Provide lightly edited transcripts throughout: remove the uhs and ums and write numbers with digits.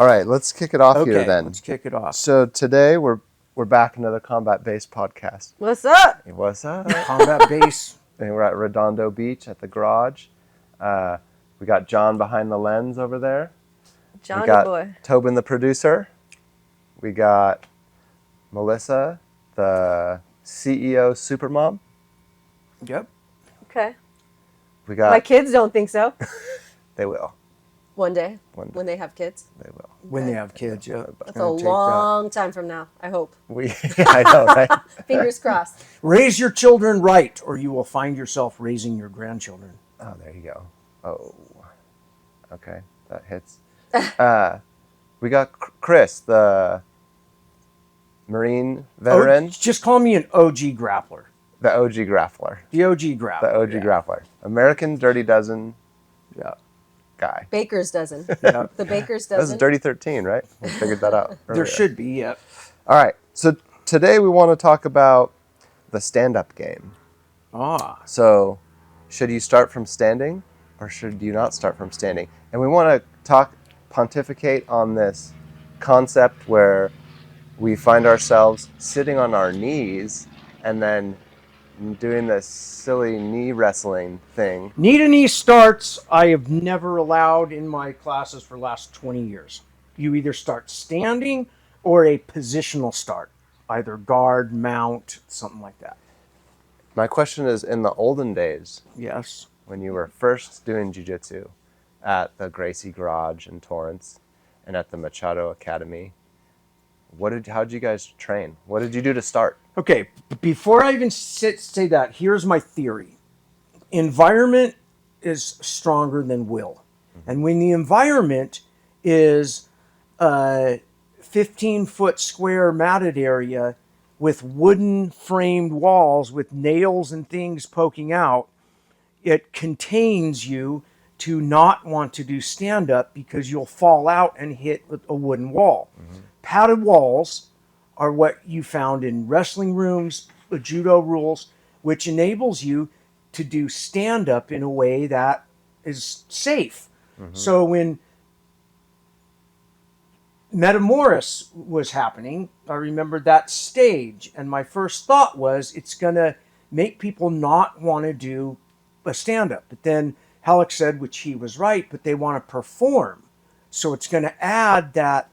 All right, let's kick it off here then. Let's kick it off. So today we're back another combat-based podcast. What's up? Hey, what's up? Combat base. And we're at Redondo Beach at the garage. We got John behind the lens over there. Johnny we got boy. Tobin the producer. We got Melissa, the CEO supermom. Yep. Okay. We got. My kids don't think so. They will. One day. One day. When they have kids. They will. When they have kids, yeah. That's a long time from now, I hope. I know, right? Fingers crossed. Raise your children right, or you will find yourself raising your grandchildren. Oh, there you go. Oh, okay, that hits. We got Chris, the Marine veteran. Just call me an OG grappler. The OG grappler. The OG grappler. The OG grappler. American Dirty Dozen Yeah. guy. Baker's dozen. Yeah. The Baker's That was dozen. Dirty 13, right? We figured that out earlier. There should be, yeah. All right, so today we want to talk about the stand-up game. Ah. So, should you start from standing or should you not start from standing? And we want to pontificate on this concept where we find ourselves sitting on our knees and then doing this silly knee wrestling thing. Knee to knee starts, I have never allowed in my classes for the last 20 years. You either start standing or a positional start, either guard, mount, something like that. My question is, in the olden days, Yes. when you were first doing jiu-jitsu at the Gracie Garage in Torrance and at the Machado Academy, how did you guys train? What did you do to start? Okay, before I even say that, here's my theory. Environment is stronger than will. And when the environment is a 15-foot square matted area with wooden framed walls with nails and things poking out, it contains you to not want to do stand-up because you'll fall out and hit with a wooden wall. Padded walls are what you found in wrestling rooms, the judo rules, which enables you to do stand-up in a way that is safe. So when Metamoris was happening, I remembered that stage, and my first thought was it's going to make people not want to do a stand-up. But then Halleck said, which he was right, but they want to perform. So it's going to add that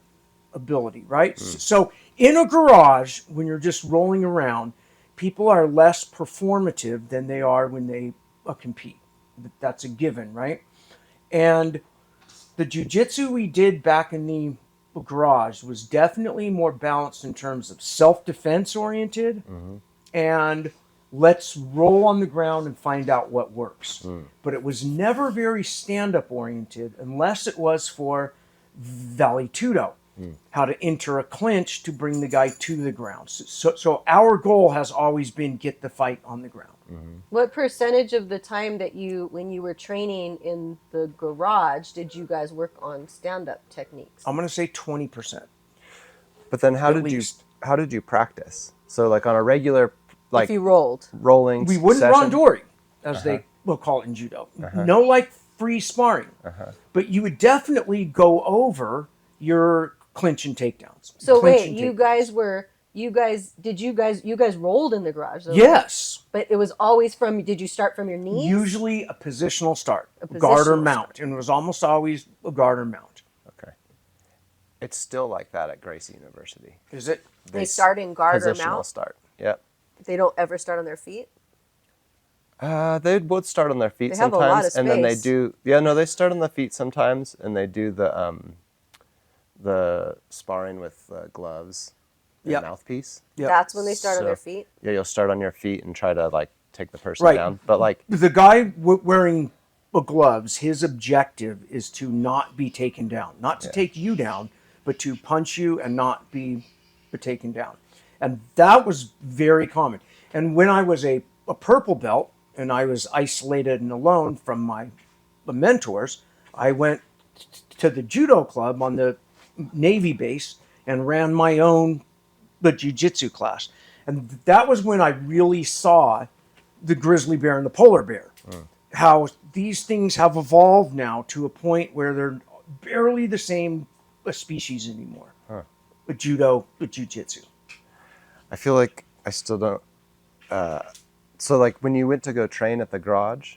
ability, right? So in a garage, when you're just rolling around, people are less performative than they are when they compete. That's a given, right? And the jiu-jitsu we did back in the garage was definitely more balanced in terms of self-defense oriented and let's roll on the ground and find out what works. But it was never very stand-up oriented unless it was for vale-tudo, how to enter a clinch to bring the guy to the ground. So our goal has always been get the fight on the ground. What percentage of the time that when you were training in the garage, did you guys work on stand-up techniques? I'm going to say 20%. But then how did you practice? So like on a regular, like if you rolled. rolling We wouldn't session? rondori, as they will call it in judo. No like free sparring. But you would definitely go over your clinch and takedowns. So Clinch wait, and you takedowns. guys rolled in the garage though, right? Yes. But it was always did you start from your knees? Usually a positional start, A guard or positional mount. And it was almost always a guard or mount. Okay. It's still like that at Gracie University. Is it? They start in guard or Positional mount? start. Yep. They don't ever start on their feet? They would start on their feet They have sometimes, a lot of and then they space. do. Yeah, no, they start on the feet sometimes, and they do the sparring with gloves and Yep. mouthpiece. Yep. That's when they start on So- their feet? Yeah, you'll start on your feet and try to like take the person Right. down, but like The guy wearing gloves, his objective is to not be taken down. Not to take you down, but to punch you and not be taken down. And that was very common. And when I was a purple belt and I was isolated and alone from my mentors, I went to the judo club on the Navy base and ran my own jiu-jitsu class. And that was when I really saw the grizzly bear and the polar bear. How these things have evolved now to a point where they're barely the same a species anymore. Huh. But judo, but jiu-jitsu. I feel like I still don't. So like when you went to go train at the garage,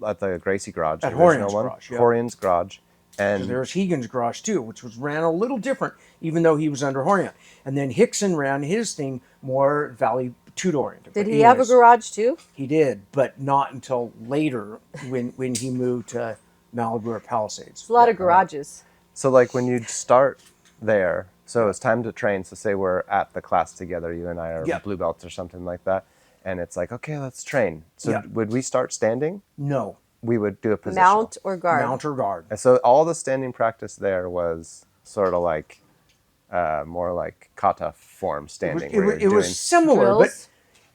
at the Gracie garage, At the original Horian's one, garage, yeah. Horian's garage, Because there and was Hegan's garage too, which was ran a little different, even though he was under Horian. And then Hickson ran his thing more Valley Tude oriented. Did But he have a anyways, garage too? He did, but not until later when he moved to Malibu or Palisades. It's a lot of garages. so like when you start there, so it's time to train. So say we're at the class together, you and I are Yep. blue belts or something like that, and it's like, okay, let's train. So Yep. would we start standing? No, We would do a position. Mount or guard? mount or guard. And so all the standing practice there was sort of like more like kata form standing. where It you're was similar, Drills?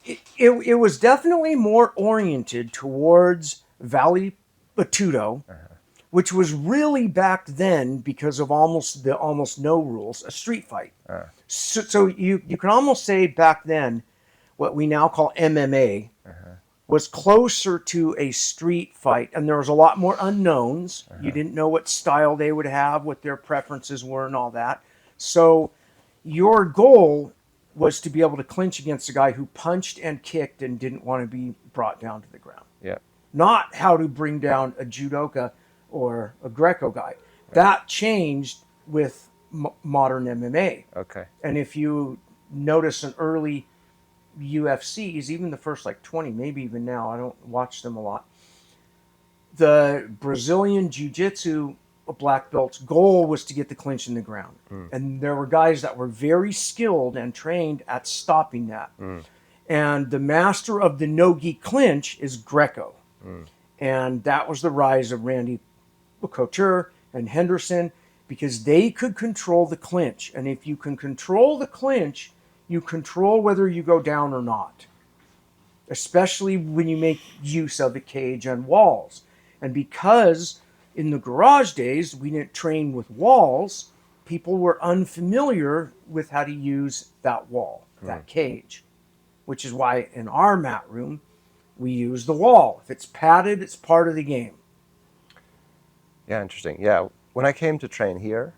but it was definitely more oriented towards Valley Batuto, which was really back then, because of almost no rules, a street fight. So you can almost say back then, what we now call MMA was closer to a street fight, and there was a lot more unknowns. You didn't know what style they would have, what their preferences were, and all that. So your goal was to be able to clinch against a guy who punched and kicked and didn't want to be brought down to the ground. Yeah. Not how to bring down a judoka or a Greco guy. That changed with modern MMA. Okay. And if you notice an early UFCs, even the first like 20, maybe even now, I don't watch them a lot. The Brazilian Jiu-Jitsu black belt's goal was to get the clinch in the ground. And there were guys that were very skilled and trained at stopping that. And the master of the no-gi clinch is Greco. And that was the rise of Randy Couture and Henderson, because they could control the clinch. And if you can control the clinch, you control whether you go down or not, especially when you make use of the cage and walls. And because in the garage days we didn't train with walls, people were unfamiliar with how to use that wall, that cage, which is why in our mat room we use the wall. If it's padded, it's part of the game. Yeah, interesting. Yeah, when I came to train here,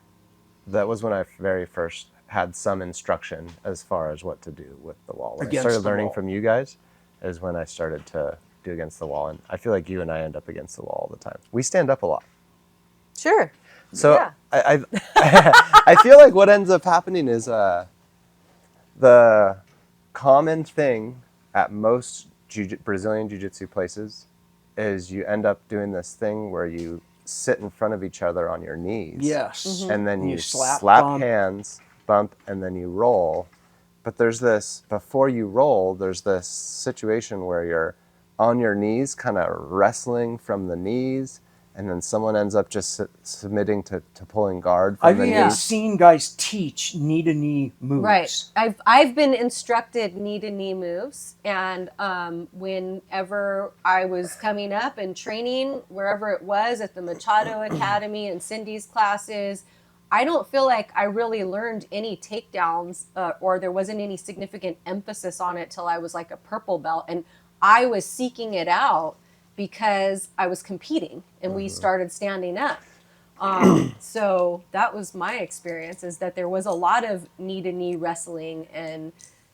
that was when I very first had some instruction as far as what to do with the wall. When I Against started the learning wall. from you guys is when I started to do against the wall. And I feel like you and I end up against the wall all the time. We stand up a lot. Sure. So Yeah. I feel like what ends up happening is the common thing at most Brazilian Jiu-Jitsu places is you end up doing this thing where you sit in front of each other on your knees. Yes. And then you slap, slap bump. hands, bump, and then you roll. But there's this, before you roll, there's this situation where you're on your knees, kind of wrestling from the knees, and then someone ends up just submitting to pulling guard from I've the even knees. seen guys teach knee-to-knee moves. Right. I've been instructed knee-to-knee moves, and whenever I was coming up and training, wherever it was, at the Machado Academy and Cindy's classes, I don't feel like I really learned any takedowns, or there wasn't any significant emphasis on it till I was like a purple belt, and I was seeking it out because I was competing, and we started standing up. So that was my experience, is that there was a lot of knee-to-knee wrestling and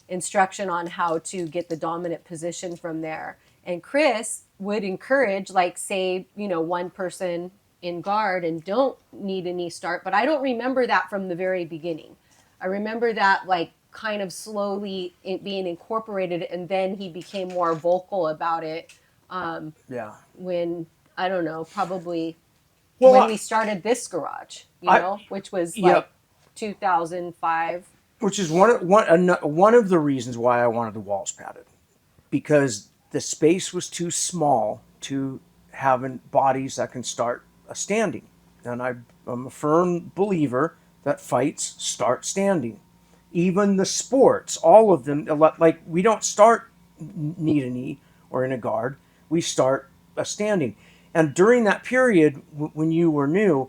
instruction on how to get the dominant position from there. And Chris would encourage, like, say, one person in guard and don't knee-to-knee start. But I don't remember that from the very beginning. I remember that, like, kind of slowly being incorporated, and then he became more vocal about it Yeah. when, I don't know, probably Well, when we started this garage, which was Yep. like 2005. Which is one of the reasons why I wanted the walls padded, because the space was too small to having bodies that can start a standing. And I'm a firm believer that fights start standing. Even the sports, all of them, like, we don't start knee to knee or in a guard. We start a standing. And during that period, when you were new,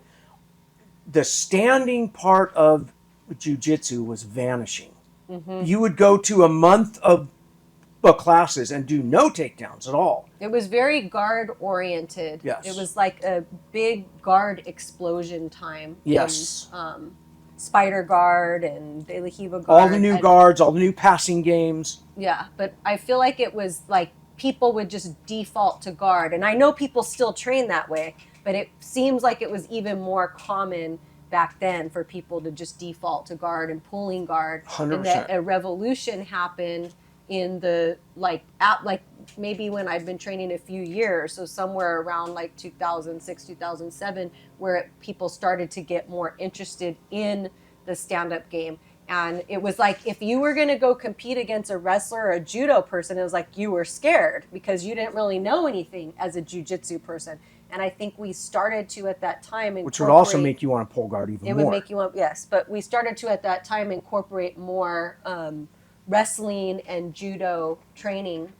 the standing part of jiu-jitsu was vanishing. You would go to a month of classes and do no takedowns at all. It was very guard oriented. Yes. It was like a big guard explosion time. Yes. And, Spider Guard and De La Hiva Guard. All the new guards, all the new passing games. Yeah, but I feel like it was like people would just default to guard. And I know people still train that way, but it seems like it was even more common back then for people to just default to guard and pulling guard. 100%. And that a revolution happened in the like maybe when I'd been training a few years, so somewhere around like 2006, 2007, where people started to get more interested in the stand-up game. And it was like if you were going to go compete against a wrestler or a judo person, it was like you were scared because you didn't really know anything as a jiu-jitsu person. And I think we started to at that time incorporate... Which would also make you want to pull guard even more. It would make you want, yes. But we started to at that time incorporate more wrestling and judo training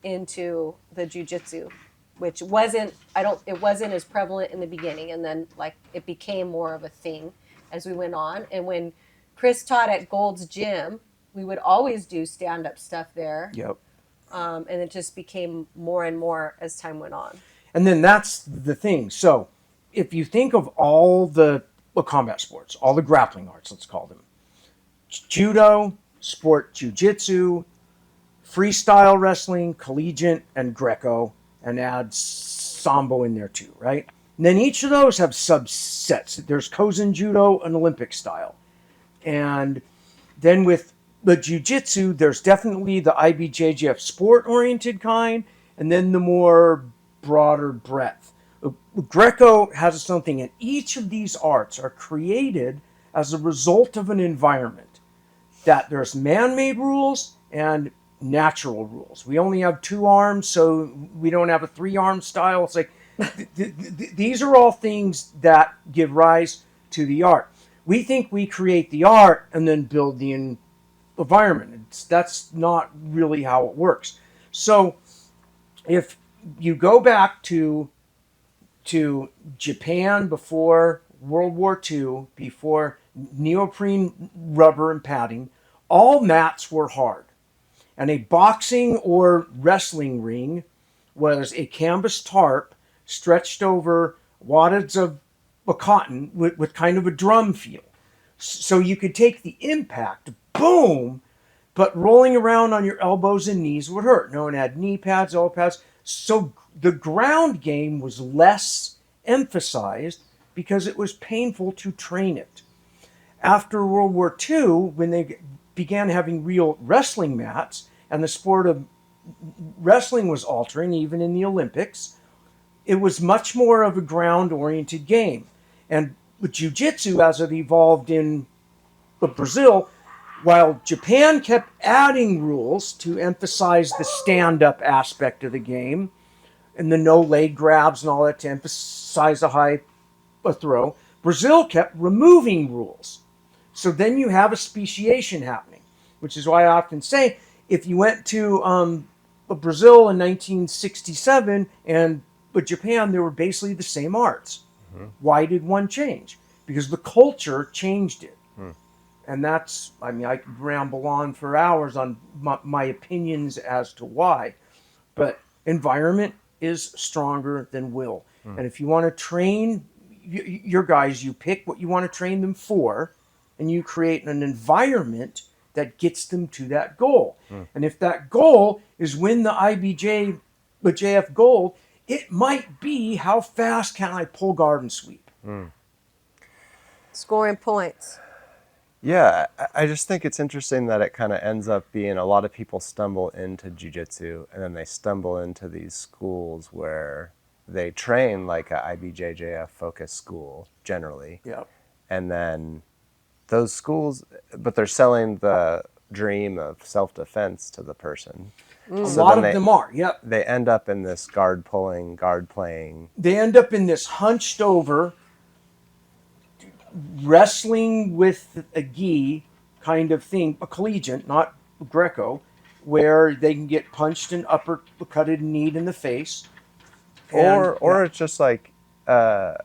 into the jiu-jitsu, which wasn't as prevalent in the beginning. And then like it became more of a thing as we went on. And when Chris taught at Gold's Gym, we would always do stand-up stuff there. Yep. And it just became more and more as time went on. And then that's the thing. So if you think of all the combat sports, all the grappling arts, let's call them, judo, sport jiu-jitsu, freestyle wrestling, collegiate, and Greco, and add Sambo in there too, right? And then each of those have subsets. There's Kozen Judo and Olympic style. And then with the jiu-jitsu, there's definitely the IBJJF sport-oriented kind, and then the more broader breadth. Greco has something, and each of these arts are created as a result of an environment. That there's man-made rules and natural rules. We only have 2 arms, so we don't have a 3-arm style. It's like these are all things that give rise to the art. We think we create the art and then build the environment. That's not really how it works. So if you go back to Japan before World War II, before neoprene rubber and padding, all mats were hard. And a boxing or wrestling ring was a canvas tarp stretched over wads of cotton with kind of a drum feel. So you could take the impact, boom, but rolling around on your elbows and knees would hurt. No one had knee pads, elbow pads. So the ground game was less emphasized because it was painful to train it. After World War II, when they began having real wrestling mats, and the sport of wrestling was altering, even in the Olympics, it was much more of a ground-oriented game. And with jiu-jitsu, as it evolved in Brazil, while Japan kept adding rules to emphasize the stand-up aspect of the game, and the no leg grabs and all that to emphasize a high throw, Brazil kept removing rules. So then you have a speciation happening, which is why I often say, if you went to Brazil in 1967 and Japan, they were basically the same arts. Mm-hmm. Why did one change? Because the culture changed it. And that's, I mean, I could ramble on for hours on my opinions as to why. But environment is stronger than will. And if you want to train your guys, you pick what you want to train them for, and you create an environment that gets them to that goal. And if that goal is win the JF gold, it might be how fast can I pull guard and sweep. Scoring points. Yeah, I just think it's interesting that it kind of ends up being a lot of people stumble into jiu-jitsu and then they stumble into these schools where they train like a IBJJF focused school generally. Yep. And then those schools, but they're selling the dream of self-defense to the person. A lot of them are, yep. They end up in this guard pulling, guard playing. They end up in this hunched over, wrestling with a gi kind of thing, a collegiate, not Greco, where they can get punched and uppercutted and kneed in the face. Or it's just like a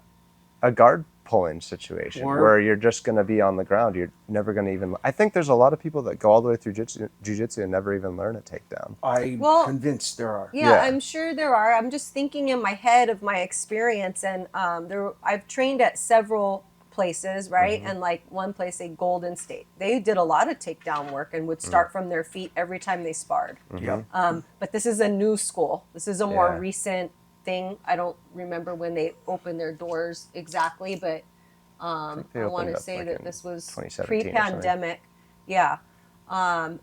guard pulling situation Or- where you're just going to be on the ground. You're never going to even. I think there's a lot of people that go all the way through jiu-jitsu and never even learn a takedown. I'm Well, convinced there are. Yeah, Yeah. I'm sure there are. I'm just thinking in my head of my experience, and I've trained at several places, right? And like one place, a Golden State, they did a lot of takedown work and would start from their feet every time they sparred. Yep. But this is a new school. This is a more Yeah. recent thing. I don't remember when they opened their doors exactly, but They I opened want to up, say like, that in this was 2017 or something. pre-pandemic. Yeah.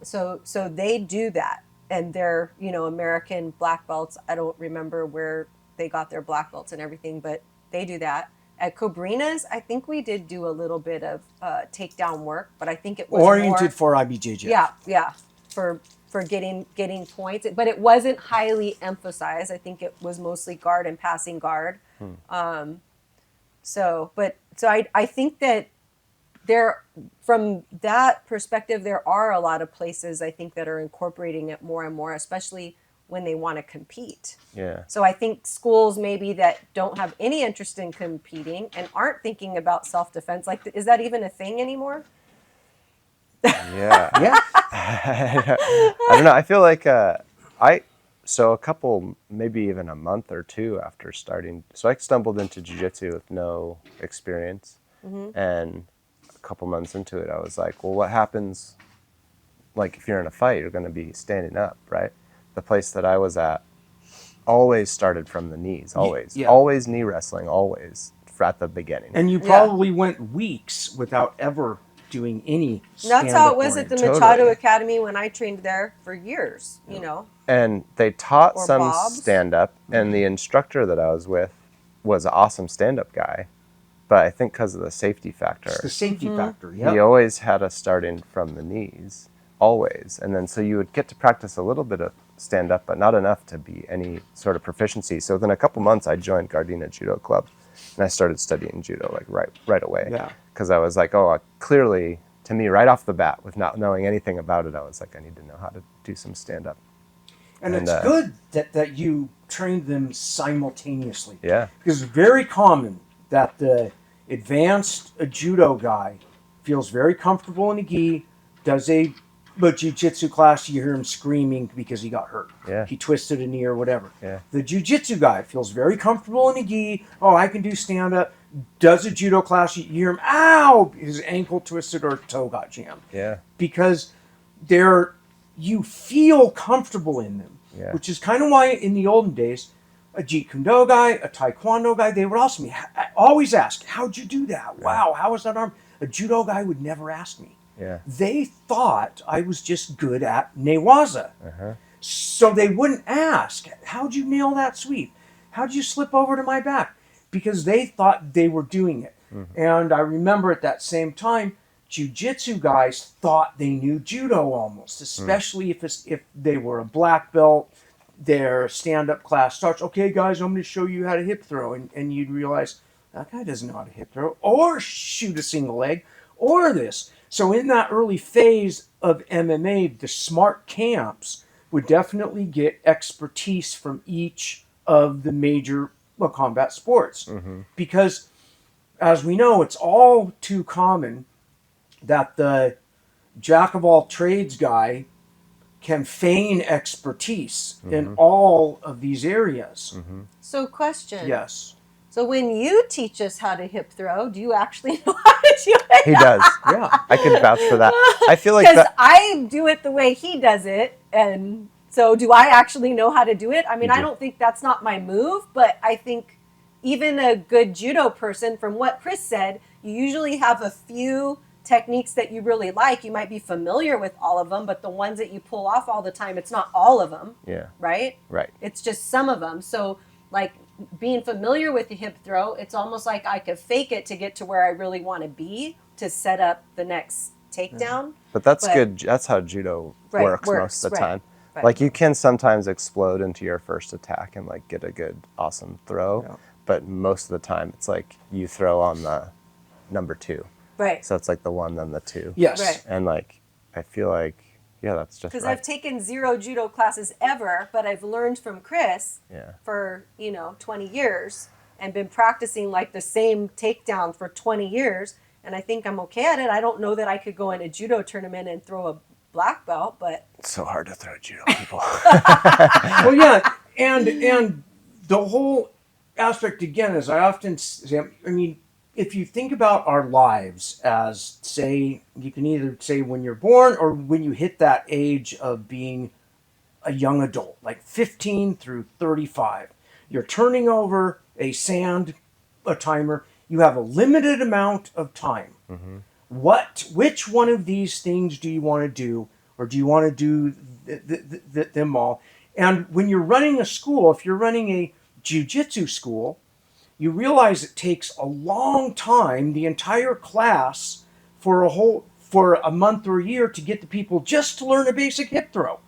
So they do that, and they're American black belts. I don't remember where they got their black belts and everything, but they do that. At Cobrina's, I think we did do a little bit of takedown work, but I think it was Oriented more, for IBJJ. yeah, for getting points, but it wasn't highly emphasized. I think it was mostly guard and passing guard. So I think that there, from that perspective, there are a lot of places I think that are incorporating it more and more, especially when they want to compete. Yeah. So I think schools maybe that don't have any interest in competing and aren't thinking about self-defense, like, is that even a thing anymore? Yeah. Yeah. I don't know. I feel like so a couple, maybe even a month or two after starting, so I stumbled into jiu-jitsu with no experience. And a couple months into it, I was like, well, what happens, like, if you're in a fight, you're going to be standing up, right? The place that I was at always started from the knees, always. Yeah. Always knee wrestling, always, at the beginning. And you probably went weeks without ever doing any That's how it was stand-up at the Totally. Machado Academy when I trained there for years, And they taught Or some Bob's. stand-up, and the instructor that I was with was an awesome stand-up guy. But I think because of the safety factor, It's the safety factor. he Yeah. always had us starting from the knees, always. And then so you would get to practice a little bit of stand-up, but not enough to be any sort of proficiency. So within a couple months, I joined Gardena Judo Club, and I started studying judo like right away. Yeah. Because I was like, clearly, to me, right off the bat, with not knowing anything about it, I was like, I need to know how to do some stand-up. And And, it's good that you trained them simultaneously. Yeah. Because it's very common that the advanced judo guy feels very comfortable in a gi, does a jiu-jitsu class, you hear him screaming because he got hurt. Yeah. He twisted a knee or whatever. Yeah. The jiu-jitsu guy feels very comfortable in a gi. Oh, I can do stand-up. Does a judo class, you hear him, ow, his ankle twisted or toe got jammed. Yeah. Because you feel comfortable in them. Yeah. Which is kind of why in the olden days, a Jeet Kune Do guy, a Taekwondo guy, they would ask me, I always ask, how'd you do that? Wow, how was that arm? A judo guy would never ask me. Yeah. They thought I was just good at newaza. So they wouldn't ask, how'd you nail that sweep? How'd you slip over to my back? Because they thought they were doing it. And I remember at that same time, jiu-jitsu guys thought they knew judo almost, especially if they were a black belt. Their stand-up class starts, okay, guys, I'm going to show you how to hip throw. And you'd realize, that guy doesn't know how to hip throw or shoot a single leg or this. So in that early phase of MMA, the smart camps would definitely get expertise from each of the major combat sports. Because, as we know, it's all too common that the jack-of-all-trades guy can feign expertise in all of these areas. So question. Yes. So when you teach us how to hip throw, do you actually know how to do it? He does. Yeah. I could vouch for that. I feel like Because that. I do it the way he does it, and so do I actually know how to do it? I mean, I don't think that's not my move, but I think even a good judo person, from what Chris said, you usually have a few techniques that you really like. You might be familiar with all of them, but the ones that you pull off all the time, it's not all of them. Yeah. Right? Right. It's just some of them. So, like, being familiar with the hip throw, it's almost like I could fake it to get to where I really want to be to set up the next takedown. But that's good. That's how judo works most of the time. Right. Like, you can sometimes explode into your first attack and like get a good, awesome throw. Yeah. But most of the time, it's like you throw on the number 2. Right. So it's like the 1, then the 2. Yes. Right. And like, I feel like, yeah, that's just Because right. I've taken 0 judo classes ever, but I've learned from Chris Yeah. for, 20 years. and been practicing like the same takedown for 20 years, and I think I'm okay at it. I don't know that I could go in a judo tournament and throw a black belt, but It's so hard to throw judo people. Well, yeah, and the whole aspect again, as I often say, I mean, if you think about our lives as, say, you can either say when you're born or when you hit that age of being a young adult, like 15 through 35, you're turning over a timer. You have a limited amount of time. Which one of these things do you want to do, or do you want to do them all? And when you're running a school, if you're running a jiu-jitsu school, you realize it takes a long time, the entire class, for a month or a year to get the people just to learn a basic hip throw.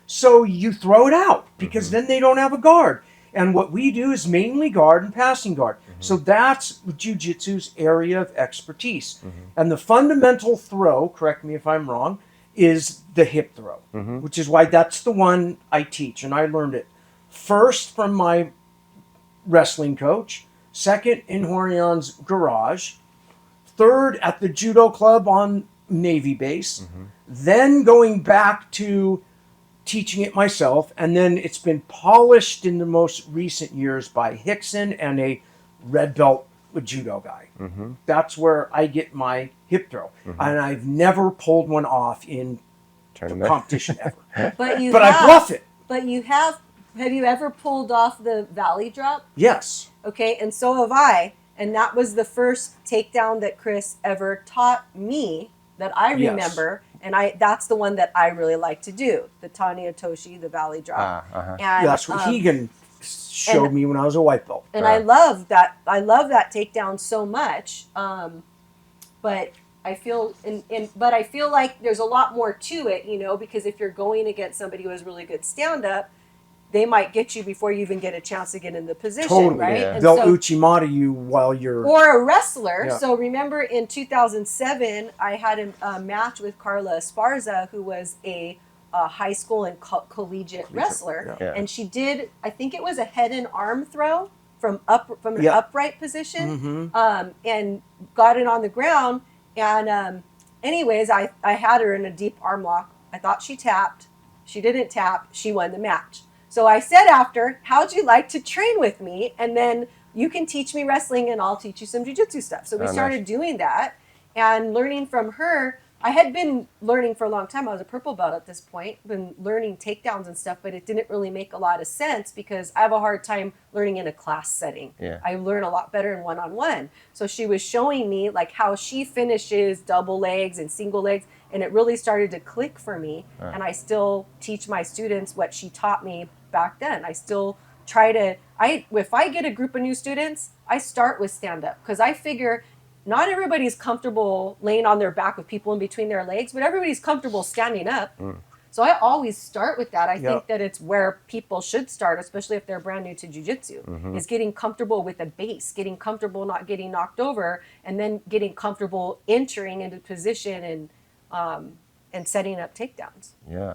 So you throw it out because then they don't have a guard. And what we do is mainly guard and passing guard. So that's jiu-jitsu's area of expertise. And the fundamental throw, correct me if I'm wrong, is the hip throw, which is why that's the one I teach. And I learned it first from my wrestling coach, second in Horion's garage, third at the judo club on Navy base, then going back to teaching it myself, and then it's been polished in the most recent years by Hickson and a red belt judo guy. That's where I get my hip throw, and I've never pulled one off in competition ever. but I bluff it. But you have you ever pulled off the valley drop? Yes. Okay, and so have I, and that was the first takedown that Chris ever taught me that I remember. And that's the one that I really like to do, the Tanya Toshi, the valley drop. And that's what Hegan showed me when I was a white belt. And I love that. I love that takedown so much. But I feel, but I feel like there's a lot more to it, you know, because if you're going against somebody who has really good stand up, they might get you before you even get a chance to get in the position, right? Yeah. And they'll uchimata you while you're... Or a wrestler. Yeah. So remember in 2007, I had a match with Carla Esparza, who was a high school and collegiate wrestler. Yeah. And she did, I think it was a head and arm throw from an upright position, and got it on the ground. And anyways, I had her in a deep arm lock. I thought she tapped. She didn't tap. She won the match. So I said after, how'd you like to train with me? And then you can teach me wrestling and I'll teach you some jiu-jitsu stuff. So we started doing that and learning from her. I had been learning for a long time. I was a purple belt at this point, been learning takedowns and stuff, but it didn't really make a lot of sense because I have a hard time learning in a class setting. Yeah. I learn a lot better in one-on-one. So she was showing me like how she finishes double legs and single legs. And it really started to click for me. And I still teach my students what she taught me back then. I still try to, if I get a group of new students, I start with stand-up because I figure not everybody's comfortable laying on their back with people in between their legs, but everybody's comfortable standing up. So I always start with that. I think that it's where people should start, especially if they're brand new to jiu-jitsu, is getting comfortable with a base, getting comfortable not getting knocked over, and then getting comfortable entering into position and setting up takedowns. Yeah.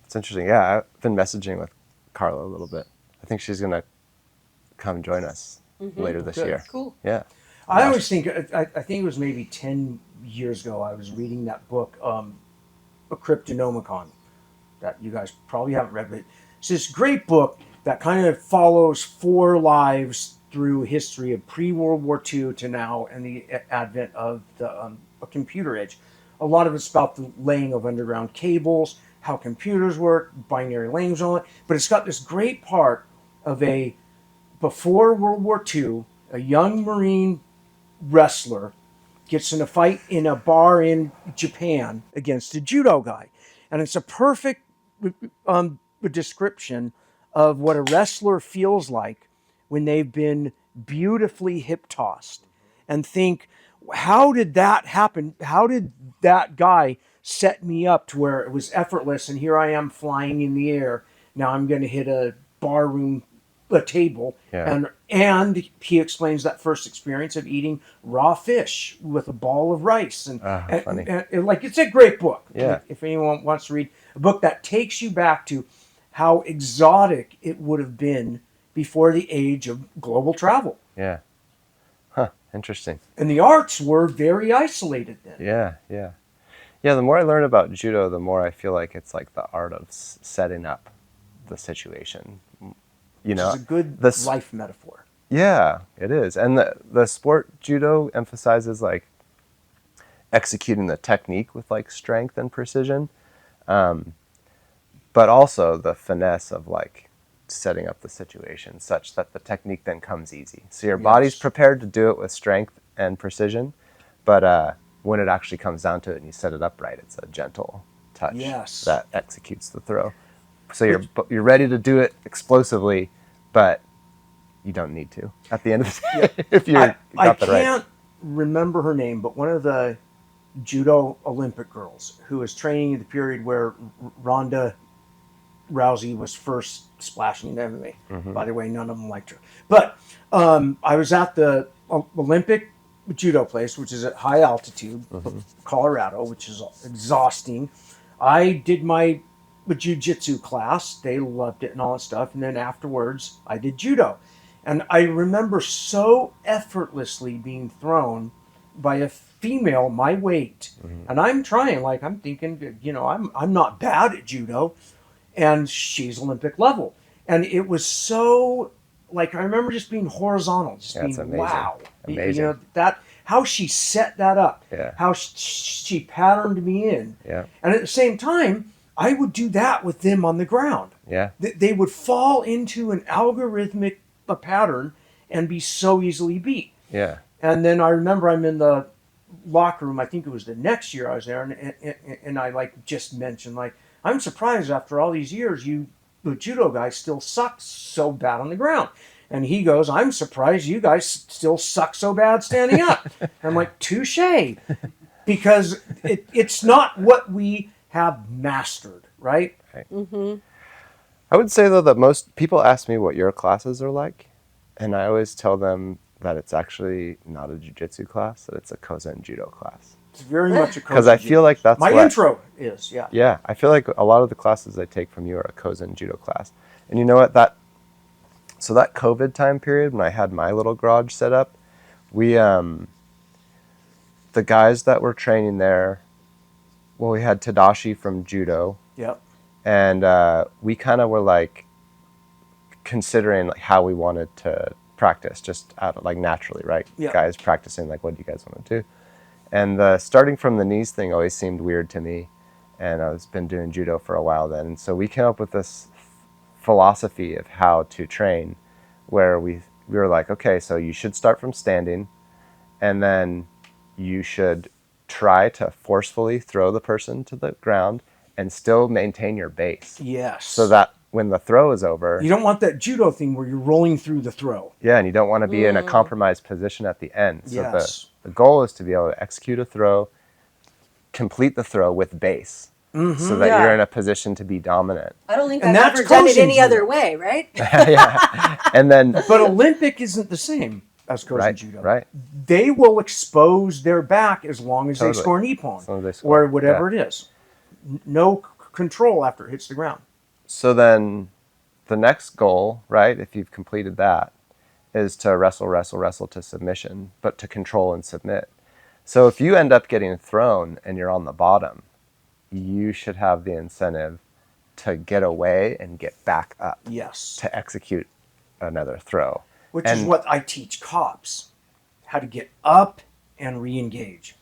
It's interesting. Yeah, I've been messaging with Carla a little bit. I think she's going to come join us later this year. Cool. Yeah. I always think, I think it was maybe 10 years ago, I was reading that book, A Cryptonomicon, that you guys probably haven't read, but it's this great book that kind of follows 4 lives through history of pre-World War II to now and the advent of the computer age. A lot of it's about the laying of underground cables, how computers work, binary language, all that. But it's got this great part of before World War II, a young Marine wrestler gets in a fight in a bar in Japan against a judo guy. And it's a perfect description of what a wrestler feels like when they've been beautifully hip tossed and think, how did that happen? How did that guy set me up to where it was effortless and here I am flying in the air? Now I'm going to hit a table. Yeah. And he explains that first experience of eating raw fish with a ball of rice. Funny. And like, it's a great book. Yeah. If anyone wants to read a book that takes you back to how exotic it would have been before the age of global travel. Yeah. Huh. Interesting. And the arts were very isolated then. Yeah. Yeah. Yeah. The more I learn about judo, the more I feel like it's like the art of setting up the situation. You know, Which is a good life metaphor. Yeah, it is. And the sport judo emphasizes like executing the technique with like strength and precision, but also the finesse of like setting up the situation such that the technique then comes easy. So your body's prepared to do it with strength and precision, but when it actually comes down to it and you set it up right, it's a gentle touch that executes the throw. So you're ready to do it explosively, but you don't need to at the end of the day if you got that right. I can't remember her name, but one of the judo Olympic girls who was training in the period where Ronda Rousey was first splashing into MMA. Mm-hmm. By the way, none of them liked her. But I was at the Olympic judo place, which is at high altitude, Colorado, which is exhausting. I did my jiu-jitsu class. They loved it and all that stuff. And then afterwards, I did judo. And I remember so effortlessly being thrown by a female my weight. Mm-hmm. And I'm trying, like, I'm thinking, you know, I'm not bad at judo. And she's Olympic level. And it was so, like, I remember just being horizontal, just being, amazing. Wow. Amazing. You know, that, how she set that up, yeah. how she patterned me in. Yeah. And at the same time, I would do that with them on the ground. Yeah. They would fall into an algorithmic pattern and be so easily beat. Yeah. And then I remember I'm in the locker room, I think it was the next year I was there, and I like just mentioned, like, I'm surprised after all these years the judo guys still suck so bad on the ground. And he goes, I'm surprised you guys still suck so bad standing up. And I'm like, touche. Because it's not what we have mastered, right? Mm-hmm. I would say, though, that most people ask me what your classes are like, and I always tell them that it's actually not a jiu-jitsu class, that it's a Kozen judo class. It's very much a Kozen because I feel like that's my intro is, yeah. Yeah, I feel like a lot of the classes I take from you are a Kozen judo class. And you know what? So that COVID time period when I had my little garage set up, we, the guys that were training there, well, we had Tadashi from judo. Yep. And we kind of were like considering like how we wanted to practice, just out of, like naturally, right? Yep. Guys practicing like, what do you guys want to do? And the starting from the knees thing always seemed weird to me. And I've been doing judo for a while then. And so we came up with this philosophy of how to train where we were like, okay, so you should start from standing, and then you should try to forcefully throw the person to the ground and still maintain your base. Yes. So that when the throw is over... You don't want that judo thing where you're rolling through the throw. Yeah, and you don't want to be in a compromised position at the end. So yes. the goal is to be able to execute a throw, complete the throw with base, so that you're in a position to be dominant. I don't think I've ever done it any other way, right? Yeah. And then... But Olympic isn't the same as Kozen judo. Right. They will expose their back as long as they score an ippon or whatever it is. No control after it hits the ground. So then the next goal, right, if you've completed that, is to wrestle to submission, but to control and submit. So if you end up getting thrown and you're on the bottom, you should have the incentive to get away and get back up. Yes. To execute another throw. Which is what I teach cops, how to get up and re-engage.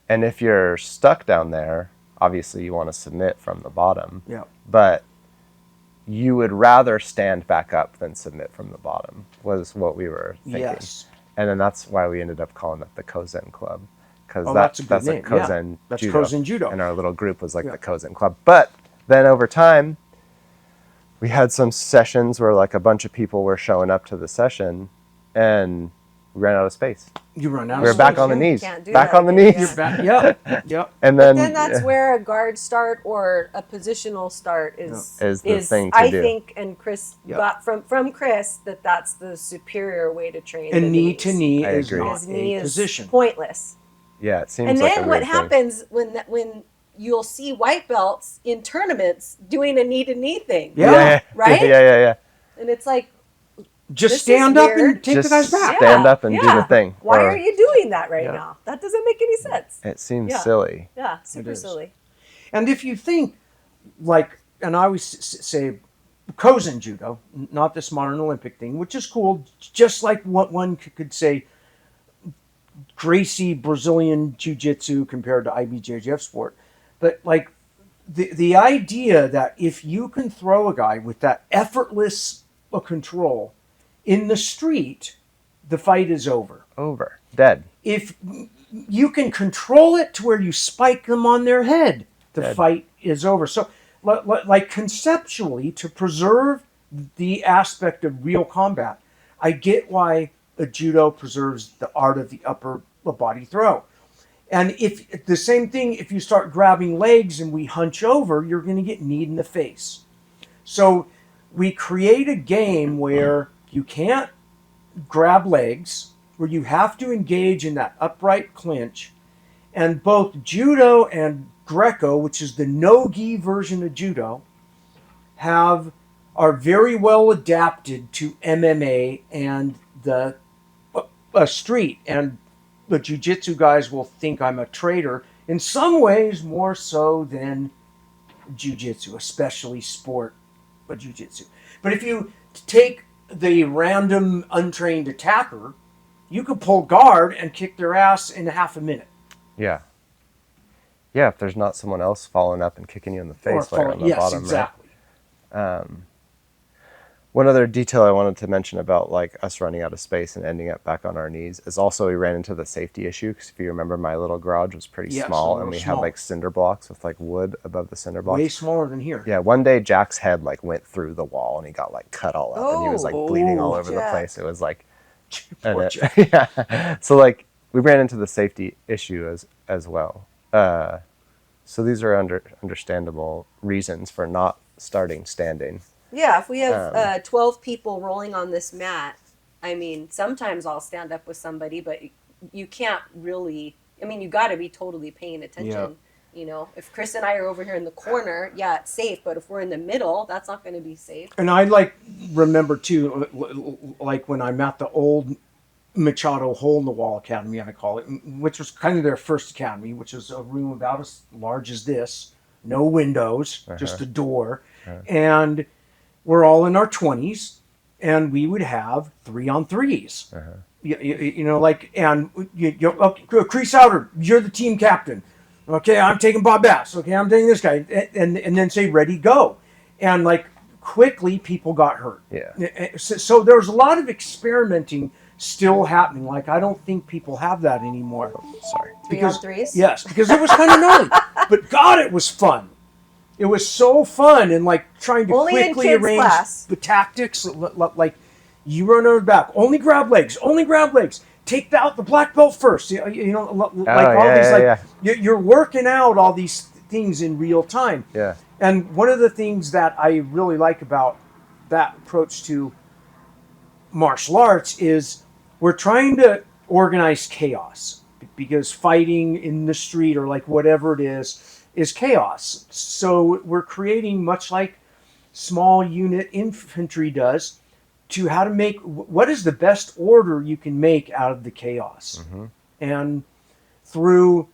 And if you're stuck down there, obviously you want to submit from the bottom. Yeah. But you would rather stand back up than submit from the bottom, was what we were thinking. Yes. And then that's why we ended up calling it the Kozen Club. Because that's a good name. Kozen That's judo. Kozen Judo. And our little group was like the Kozen Club. But then over time, we had some sessions where like a bunch of people were showing up to the session and we ran out of space. You run out we of were space. back on the knees. Can't do back that on the again. knees. You're back. Yep. And then that's where a guard start or a positional start is the thing to I do. think, and Chris got from Chris that's the superior way to train. And knee knees. to knee I is agree. not a position. Pointless. Yeah, it seems And like then a what weird happens when you'll see white belts in tournaments doing a knee to knee thing. Yeah. Right? Yeah. And it's like, Just This is stand up weird. and take the guy's back. Stand up and do Yeah. the thing. Why Or- are you doing that right Yeah. now? That doesn't make any sense. It seems Yeah. silly. Yeah, super is. silly. And if you think, like, and I always say, Kozen judo, not this modern Olympic thing, which is cool, just like what one could say, Gracie Brazilian jiu-jitsu compared to IBJJF sport. But like the idea that if you can throw a guy with that effortless control in the street, the fight is over. Over. Dead. If you can control it to where you spike them on their head, the Dead. fight is over. So, like conceptually, to preserve the aspect of real combat, I get why a judo preserves the art of the upper body throw. And if the same thing, if you start grabbing legs and we hunch over, you're going to get kneed in the face. So we create a game where you can't grab legs, where you have to engage in that upright clinch. And both judo and Greco, which is the no-gi version of judo, are very well adapted to MMA and the street. And the jiu-jitsu guys will think I'm a traitor in some ways more so than jiu-jitsu, especially sport jiu-jitsu. But if you take the random untrained attacker, you could pull guard and kick their ass in half a minute. Yeah. Yeah, if there's not someone else following up and kicking you in the face while you're on the yes, bottom, exactly. right? One other detail I wanted to mention about like us running out of space and ending up back on our knees is also we ran into the safety issue because if you remember my little garage was pretty small and we had like cinder blocks with like wood above the cinder blocks. Way smaller than here. Yeah, one day Jack's head like went through the wall and he got like cut all up and he was like bleeding all over the place. It was like, yeah. So like we ran into the safety issue as well. So these are understandable reasons for not starting standing. Yeah, if we have 12 people rolling on this mat, I mean, sometimes I'll stand up with somebody, but you can't really, I mean, you got to be totally paying attention. Yeah. You know, if Chris and I are over here in the corner, yeah, it's safe. But if we're in the middle, that's not going to be safe. And I remember too, like when I'm at the old Machado Hole in the Wall Academy, I call it, which was kind of their first academy, which is a room about as large as this, no windows, just a door. And we're all in our 20s, and we would have 3-on-3s. You know, like, and Chris Haueter, you're the team captain. Okay, I'm taking Bob Bass. Okay, I'm taking this guy. And then say, ready, go. And like, quickly, people got hurt. Yeah. So there's a lot of experimenting still happening. Like, I don't think people have that anymore. Sorry. 3-on-3s? Yes, because it was kind of gnarly. But God, it was fun. It was so fun, and like trying to Only in quickly kids' arrange class. the tactics. Like you run over the back, only grab legs, take out the black belt first. You know, you're working out all these things in real time. Yeah. And one of the things that I really like about that approach to martial arts is we're trying to organize chaos, because fighting in the street or like whatever it is chaos. So we're creating, much like small unit infantry does, to how to make what is the best order you can make out of the chaos. And through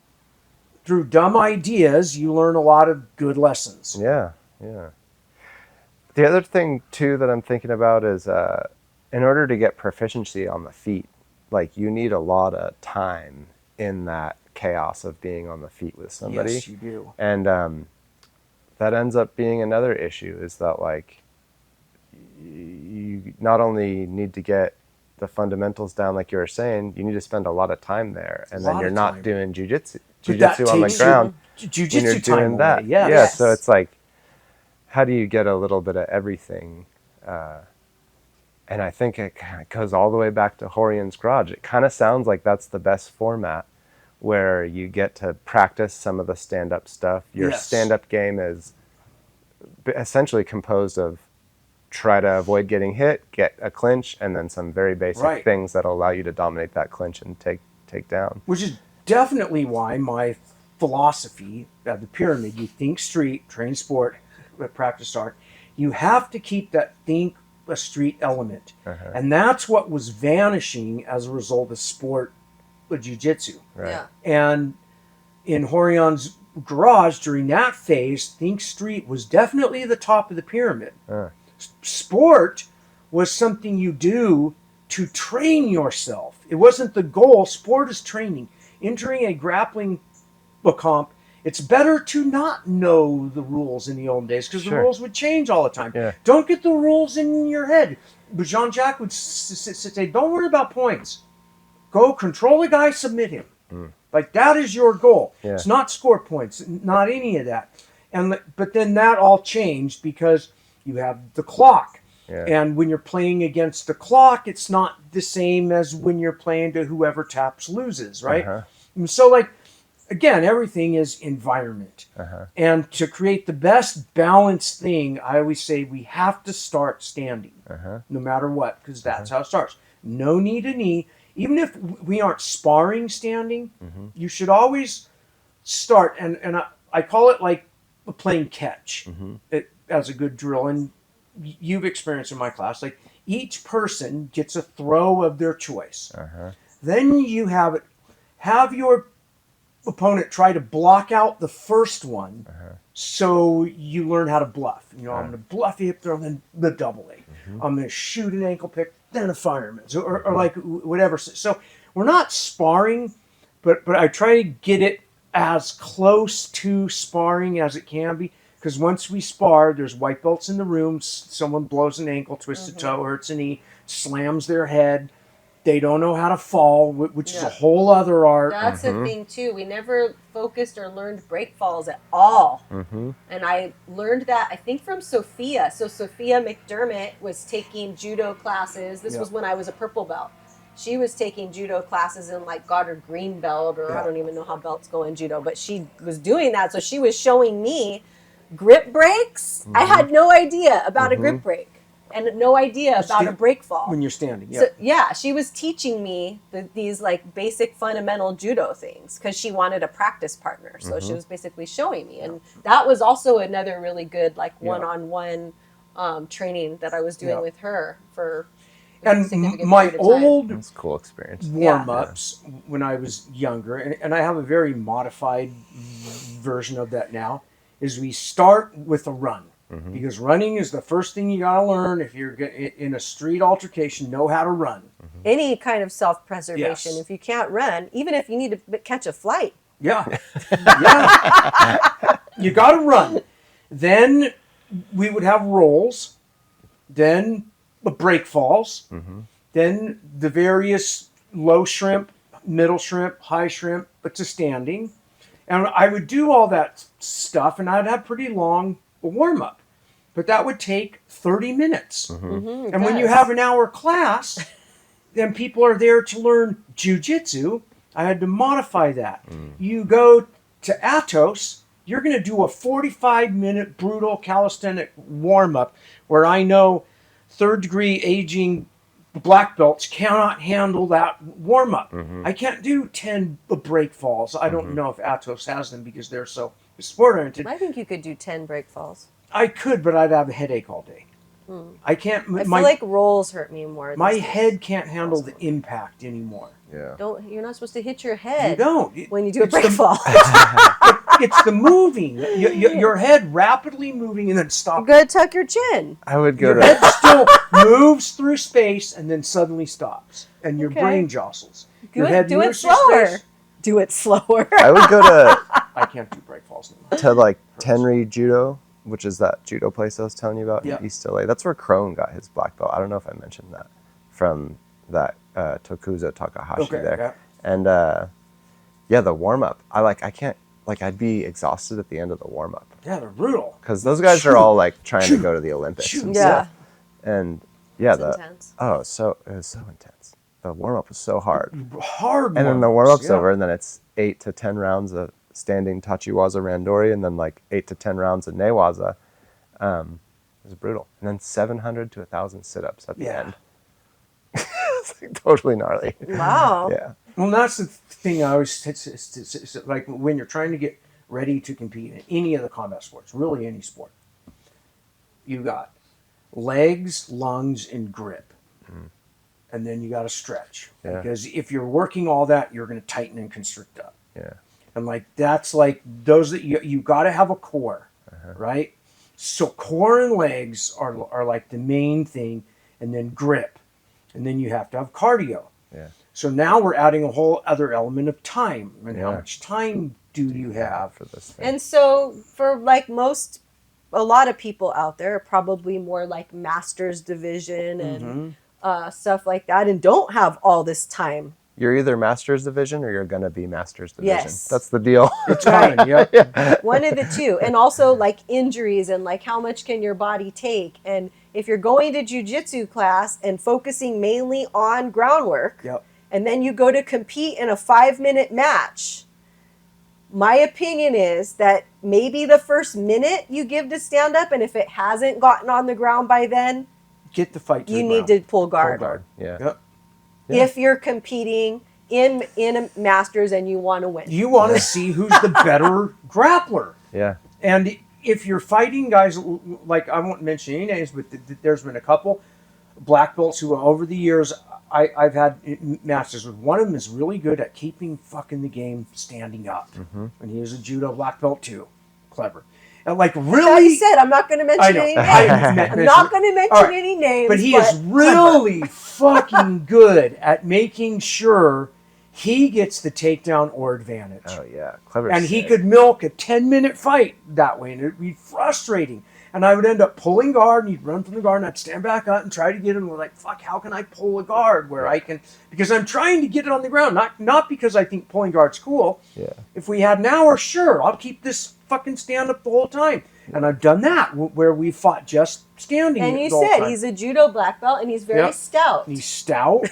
dumb ideas, you learn a lot of good lessons. Yeah. The other thing too that I'm thinking about is in order to get proficiency on the feet, like you need a lot of time in that chaos of being on the feet with somebody. Yes, you do. And that ends up being another issue, is that like you not only need to get the fundamentals down, like you were saying, you need to spend a lot of time there, and then you're not doing jiu-jitsu on the ground when you're doing that. Yeah, so it's like, how do you get a little bit of everything? And I think it kind of goes all the way back to Horian's Garage. It kind of sounds like that's the best format, where you get to practice some of the stand-up stuff. Your stand-up game is essentially composed of try to avoid getting hit, get a clinch, and then some very basic things that'll allow you to dominate that clinch and take down. Which is definitely why my philosophy of the pyramid, you think street, train sport, practice art, you have to keep that think a street element. And that's what was vanishing as a result of sport of jiu-jitsu. Right. Yeah. And in Horion's garage during that phase, Think Street was definitely the top of the pyramid. Sport was something you do to train yourself. It wasn't the goal. Sport is training. Entering a grappling comp, it's better to not know the rules in the old days because the rules would change all the time. Yeah. Don't get the rules in your head. But Jean-Jacques would say, don't worry about points. Go control the guy, submit him. Like, that is your goal. Yeah. It's not score points, not any of that. But then that all changed because you have the clock. Yeah. And when you're playing against the clock, it's not the same as when you're playing to whoever taps loses, right? And so, like, again, everything is environment. And to create the best balanced thing, I always say we have to start standing, no matter what, because that's how it starts. No knee to knee. Even if we aren't sparring standing, you should always start. And I call it like playing catch as a good drill. And you've experienced in my class, like each person gets a throw of their choice. Then you have your opponent try to block out the first one, so you learn how to bluff. You know, I'm going to bluff a hip throw, then the double A. I'm going to shoot an ankle pick, then a fireman's, or like whatever. So we're not sparring, but I try to get it as close to sparring as it can be. Because once we spar, there's white belts in the room. Someone blows an ankle, twists a toe, hurts a knee, slams their head. They don't know how to fall, which is a whole other art. That's the thing, too. We never focused or learned break falls at all. And I learned that, I think, from Sophia. So Sophia McDermott was taking judo classes. This was when I was a purple belt. She was taking judo classes and, like, got her green belt, or I don't even know how belts go in judo. But she was doing that, so she was showing me grip breaks. I had no idea about a grip break. And no idea about a break fall. When you're standing, So, yeah, she was teaching me these like basic fundamental judo things because she wanted a practice partner. So she was basically showing me. And that was also another really good like one-on-one training that I was doing with her for a significant my period of time. old That's a cool experience. warm-ups when I was younger, and I have a very modified version of that now, is we start with a run. Because running is the first thing you got to learn. If you're in a street altercation, know how to run. Any kind of self-preservation. Yes. If you can't run, even if you need to catch a flight. Yeah. You got to run. Then we would have rolls. Then the break falls. Then the various low shrimp, middle shrimp, high shrimp, but to standing. And I would do all that stuff, and I'd have pretty long warm-up. But that would take 30 minutes. And when you have an hour class, then people are there to learn jiu-jitsu. I had to modify that. You go to Atos, you're going to do a 45-minute brutal calisthenic warm-up where I know third-degree aging black belts cannot handle that warm-up. I can't do 10 break falls. I don't know if Atos has them because they're so sport-oriented. I think you could do 10 break falls. I could, but I'd have a headache all day. I can't. I feel like rolls hurt me more. My these days. head can't handle the impact anymore. Yeah. You're not supposed to hit your head. You don't. When you do a It's break the- fall. It's the moving. Your head rapidly moving and then You stopping. gotta tuck your chin. I would go Your to. head still moves through space and then suddenly stops, and your Okay. brain jostles. Do Your it. head Do it moves through slower. space. Do it slower. I would go to I can't do break falls anymore. to like Tenri Judo, which is that judo place I was telling you about Yeah. in East LA. That's where Crone got his black belt. I don't know if I mentioned that from that Tokuzo Takahashi there. Yeah. And yeah, the warm up. I'd be exhausted at the end of the warm up Yeah, they're brutal. because those guys are all like trying to go to the Olympics and Yeah. stuff. And yeah, It's intense. it was so intense. The warm up was so hard. Hard. And then the warm-ups, warm up's yeah. over, and then it's 8 to 10 rounds of standing tachiwaza randori, and then like 8 to 10 rounds of newaza. It was brutal. And then 700 to 1,000 sit-ups at the Yeah. end. It's like totally gnarly. Wow. Yeah. Well, that's the thing I always it's like when you're trying to get ready to compete in any of the combat sports, really any sport. You got legs, lungs, and grip. And then you got to stretch. Yeah. Because if you're working all that, you're going to tighten and constrict up. Yeah. And like that's like those that you got to have a core, right? So core and legs are like the main thing, and then grip, and then you have to have cardio. Yeah. So now we're adding a whole other element of time, and how Yeah. much time do you have? for this thing? And so for like a lot of people out there are probably more like master's division and stuff like that, and don't have all this time. You're either master's division or you're gonna be master's division. Yes. That's the deal. It's coming, yeah. One of the two. And also like injuries and like how much can your body take. And if you're going to jiu-jitsu class and focusing mainly on groundwork, Yep. and then you go to compete in a 5-minute match, my opinion is that maybe the first minute you give to stand up, and if it hasn't gotten on the ground by then, Get the fight to you the need ground. to pull guard. Pull guard. Yeah. Yep. Yeah. If you're competing in a masters and you want to win. You want to see who's the better grappler. Yeah. And if you're fighting guys, like I won't mention any names, but there's been a couple black belts who over the years I've had masters with. One of them is really good at keeping fucking the game standing up. And he was a judo black belt too. Clever. And like really... I said, I'm not going to mention I know. any names. I'm I'm not going to mention All right. any names. But he is really fucking good at making sure he gets the takedown or advantage. Oh yeah. Clever. And he shit. could milk a 10-minute fight that way, and it'd be frustrating. And I would end up pulling guard, and he'd run from the guard, and I'd stand back up and try to get him. We're like, fuck, how can I pull a guard where I can... Because I'm trying to get it on the ground, not because I think pulling guard's cool. Yeah. If we had an hour, sure, I'll keep this fucking stand up the whole time. And I've done that where we fought just standing. And you the whole said time. he's a judo black belt, and he's very Yep. stout. He's stout.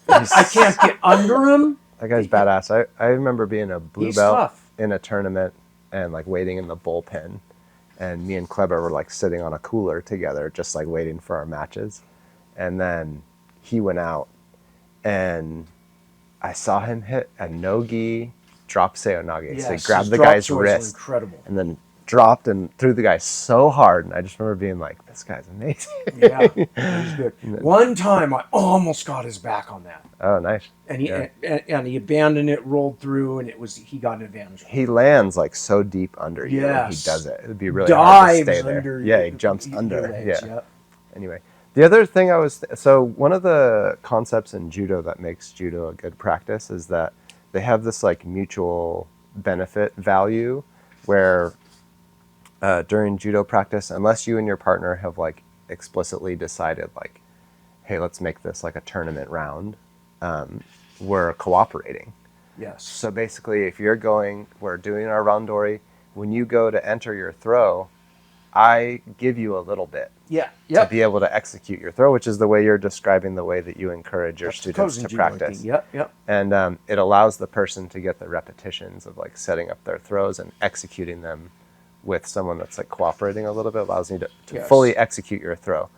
I can't get under him. That guy's badass. I remember being a blue He's belt tough. in a tournament and like waiting in the bullpen, and me and Kleber were like sitting on a cooler together, just like waiting for our matches. And then he went out, and I saw him hit a no-gi drop seonage. So he Yes, grabbed his the drop guy's swords are wrist incredible. and then dropped and threw the guy so hard. And I just remember being like, "This guy's amazing." Yeah, he's good. One time I almost got his back on that. Oh, nice. And he Yeah. and he abandoned it, rolled through, and he got an advantage. He lands like so deep under you when he Yes. does it. It'd be really hard to Dives stay there. under. Yeah, he jumps your under. legs, Yeah. yep. Anyway, the other thing so one of the concepts in judo that makes judo a good practice is that they have this like mutual benefit value where during judo practice, unless you and your partner have like explicitly decided like, hey, let's make this like a tournament round, we're cooperating. Yes. So basically, if we're doing our randori, when you go to enter your throw, I give you a little bit Yeah. to Yep. be able to execute your throw, which is the way you're describing the way that you encourage your That's the students Kozen to judo, I think. practice. Yep. Yep. And it allows the person to get the repetitions of like setting up their throws and executing them with someone that's like cooperating a little bit, allows you to Yes. fully execute your throw.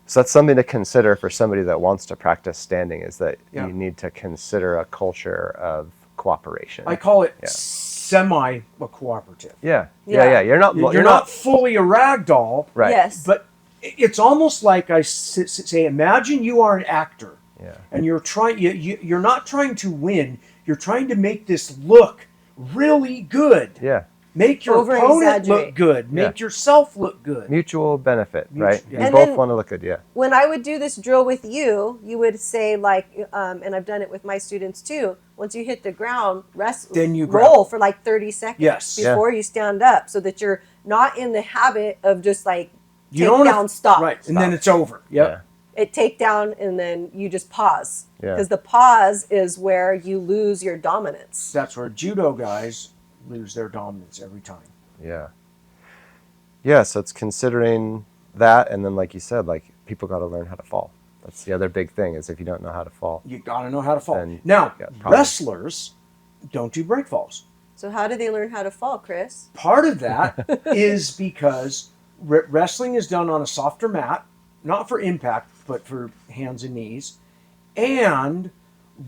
So that's something to consider for somebody that wants to practice standing, is that Yeah. you need to consider a culture of cooperation. I call it Yeah. semi-cooperative. Yeah. Yeah. You're not. You're not fully a rag doll, right. Yes. but it's almost like I say, imagine you are an actor, Yeah. and you're you're not trying to win. You're trying to make this look really good. Yeah. Make your opponent Over-exaggerate. look good. Make Yeah. yourself look good. Mutual benefit, right? yeah. You And both then- want to look good. Yeah. When I would do this drill with you, you would say like, and I've done it with my students too. Once you hit the ground, Then you roll grapple. for like 30 seconds Yes. before you stand up, so that you're not in the habit of just like You take don't down, have- stop, Right, and then it's over. Yep. it take down, and then you just pause, Yeah. because the pause is where you lose your dominance. That's where judo guys lose their dominance every time. Yeah. Yeah. So it's considering that, and then like you said, like people got to learn how to fall. That's the other big thing, is if you don't know how to fall. You got to know how to fall. Then Now, you got problems. wrestlers don't do break falls. So how do they learn how to fall, Chris? Part of that is because wrestling is done on a softer mat, not for impact, but for hands and knees. And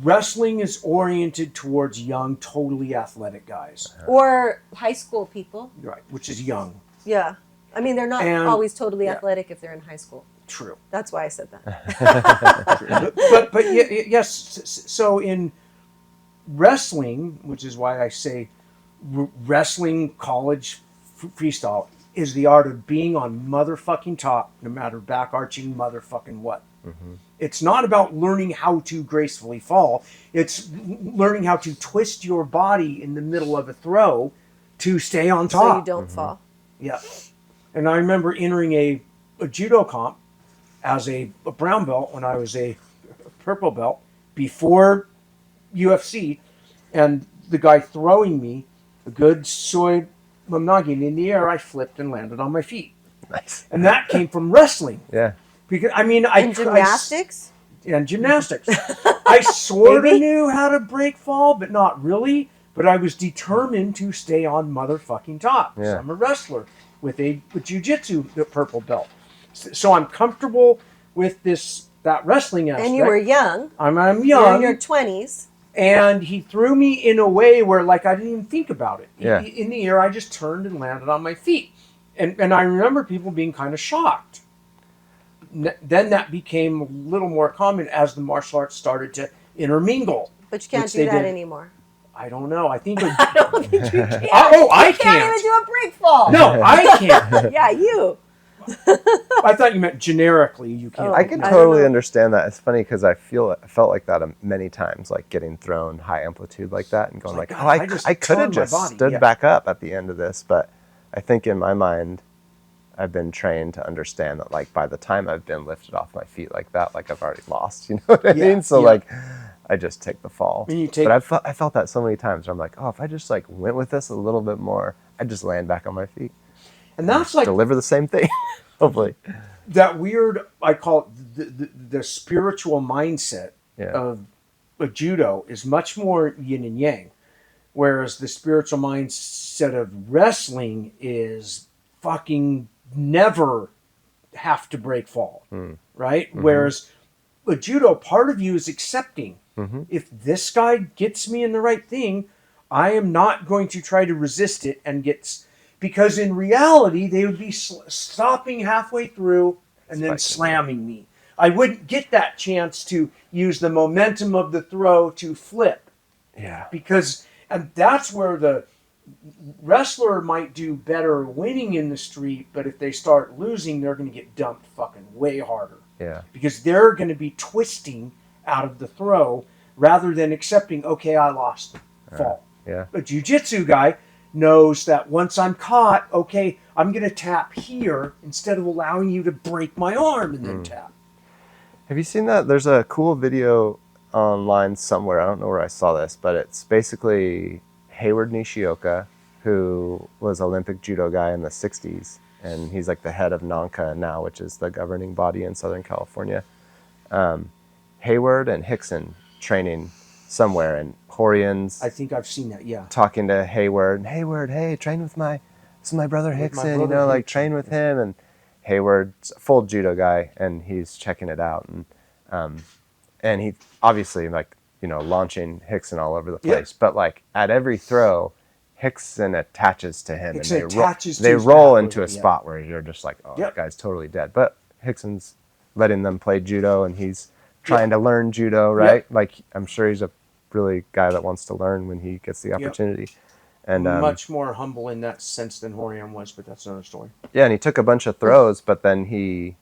wrestling is oriented towards young, totally athletic guys, Or high school people? right? Which is young. Yeah. I mean, they're not And- always totally yeah. athletic if they're in high school. True. That's why I said that. Yes. So in wrestling, which is why I say wrestling college freestyle is the art of being on motherfucking top, no matter back arching motherfucking what. Mm-hmm. It's not about learning how to gracefully fall. It's learning how to twist your body in the middle of a throw to stay on top. So you don't fall. Yeah. And I remember entering a judo comp as a brown belt when I was a purple belt before UFC, and the guy throwing me a good soy mamnagin in the air, I flipped and landed on my feet. Nice. And that came from wrestling. Yeah. Because I mean, And gymnastics? and gymnastics. I sort of Maybe. knew how to break fall, but not really. But I was determined to stay on motherfucking top. Yeah. So I'm a wrestler with a jiu-jitsu purple belt. So I'm comfortable with that wrestling aspect. And you were young. I'm You're young. in your 20s. And he threw me in a way where, like, I didn't even think about it. Yeah. In the air, I just turned and landed on my feet. And I remember people being kind of shocked. Then that became a little more common as the martial arts started to intermingle. But you can't Which do they that did. anymore. I don't know. I think... I don't think you can. Oh, I You can't can't. even do a break fall. No, I can't. Yeah, you. I thought you meant generically you can't. Oh, I can I don't totally know. understand that. It's funny because I felt like that many times, like getting thrown high amplitude like that and going It's like, like, God, oh, I just I could have turned my just body." stood Yeah. back up at the end of this. But I think in my mind, I've been trained to understand that like by the time I've been lifted off my feet like that, like I've already lost. You know what I Yeah, mean? So yeah. like, I just take the fall. And you take- But I felt that so many times. Where I'm like, oh, if I just like went with this a little bit more, I'd just land back on my feet. And that's like Deliver the same thing, hopefully. that weird, I call it the spiritual mindset Yeah. of judo is much more yin and yang. Whereas the spiritual mindset of wrestling is fucking never have to break fall, right? Mm-hmm. Whereas a judo, part of you is accepting. Mm-hmm. If this guy gets me in the right thing, I am not going to try to resist it and because in reality, they would be stopping halfway through and then Spiking. slamming me. I wouldn't get that chance to use the momentum of the throw to flip Yeah. and that's where the wrestler might do better winning in the street, but if they start losing, they're going to get dumped fucking way harder Yeah. because they're going to be twisting out of the throw rather than accepting, okay, I lost, fall. Yeah. A jiu-jitsu guy knows that once I'm caught, okay, I'm going to tap here instead of allowing you to break my arm and then tap. Have you seen that? There's a cool video online somewhere. I don't know where I saw this, but it's basically Hayward Nishioka, who was Olympic judo guy in the 60s. And he's like the head of NANCA now, which is the governing body in Southern California. Hayward and Hickson training somewhere, and Horian's I think I've seen that, yeah. talking to Hayward. Hayward, hey, train with this is my brother Hickson, brother like Hickson. train with him. And Hayward's a full judo guy, and he's checking it out, and he obviously launching Hickson all over the Yeah. place. But like at every throw, Hickson attaches to him, Hickson and attaches to they his roll back into a with it, yeah. spot where you're just like, oh, Yep. that guy's totally dead. But Hickson's letting them play judo, and he's trying to learn judo, right? Like I'm sure he's a really guy that wants to learn when he gets the opportunity. And Much more humble in that sense than Horian was, but that's another story. yeah, and he took a bunch of throws, but then he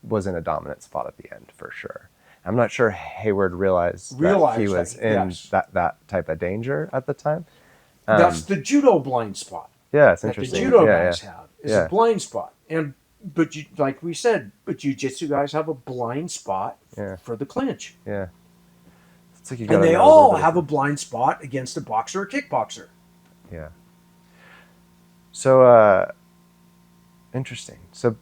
was in a dominant spot at the end for sure. I'm not sure Hayward realized that he was that, in yes. that type of danger at the time. That's the judo blind spot Yeah, it's that the interesting. judo yeah, guys yeah. have. Is Yeah. a blind spot. But like we said, but jiu-jitsu guys have a blind spot Yeah. for the clinch. Yeah. It's like you And gotta they know a little all bit have of- a blind spot against a boxer or kickboxer. Yeah. So, interesting. So,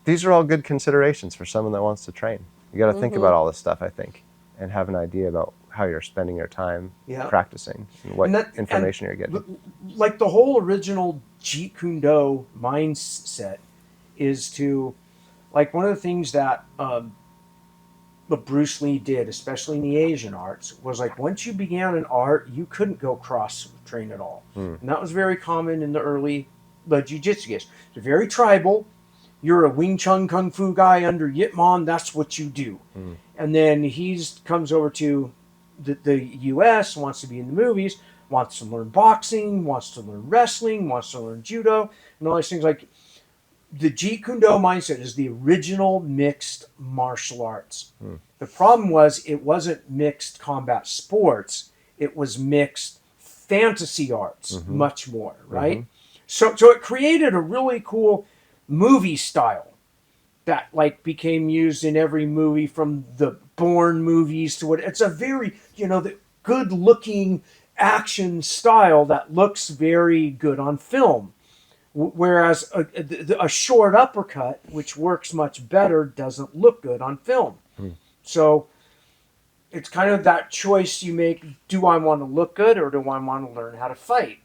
these are all good considerations for someone that wants to train. You got to think about all this stuff, I think, and have an idea about how you're spending your time Yeah. practicing and what And that- information and you're getting. Like the whole original Jeet Kune Do mindset is to, like one of the things that Bruce Lee did, especially in the Asian arts, was like once you began an art, you couldn't go cross train at all. And that was very common in the early jiu-jitsu is. It's very tribal. You're a Wing Chun Kung Fu guy under Yip Man. That's what you do. And then he comes over to the U.S., wants to be in the movies, wants to learn boxing, wants to learn wrestling, wants to learn judo, and all these things. Like the Jeet Kune Do mindset is the original mixed martial arts. The problem was it wasn't mixed combat sports. It was mixed fantasy arts, much more, right? So it created a really cool movie style that like became used in every movie from the Bourne movies to what it's a very, the good looking action style that looks very good on film. Whereas a short uppercut, which works much better, doesn't look good on film. So it's kind of that choice you make. Do I want to look good or do I want to learn how to fight?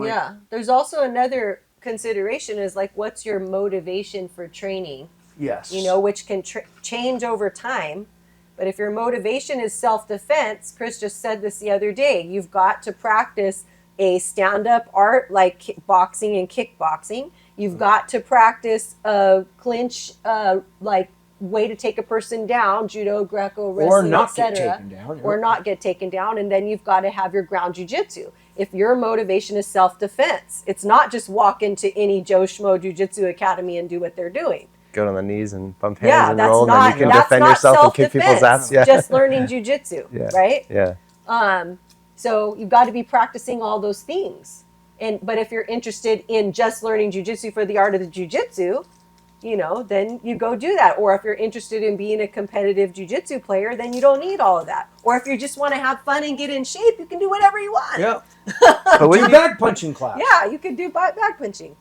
Yeah. There's also another consideration is like, what's your motivation for training? Yes. Which can change over time. But if your motivation is self-defense, Chris just said this the other day, you've got to practice a stand-up art like boxing and kickboxing. You've got to practice a clinch, like way to take a person down, judo, Greco, wrestling, or not get taken down. And then you've got to have your ground jiu-jitsu. If your motivation is self-defense, it's not just walk into any Joe Schmo Jiu-Jitsu Academy and do what they're doing. Go on the knees and bump hands and roll, and then you can defend yourself and kick people's ass. Yeah. Just learning jiu-jitsu, right? Yeah. So you've got to be practicing all those things. But if you're interested in just learning jiu-jitsu for the art of the jiu-jitsu, then you go do that. Or if you're interested in being a competitive jiu-jitsu player, then you don't need all of that. Or if you just want to have fun and get in shape, you can do whatever you want. Yeah. But do bag punching class. Yeah, you can do bag punching.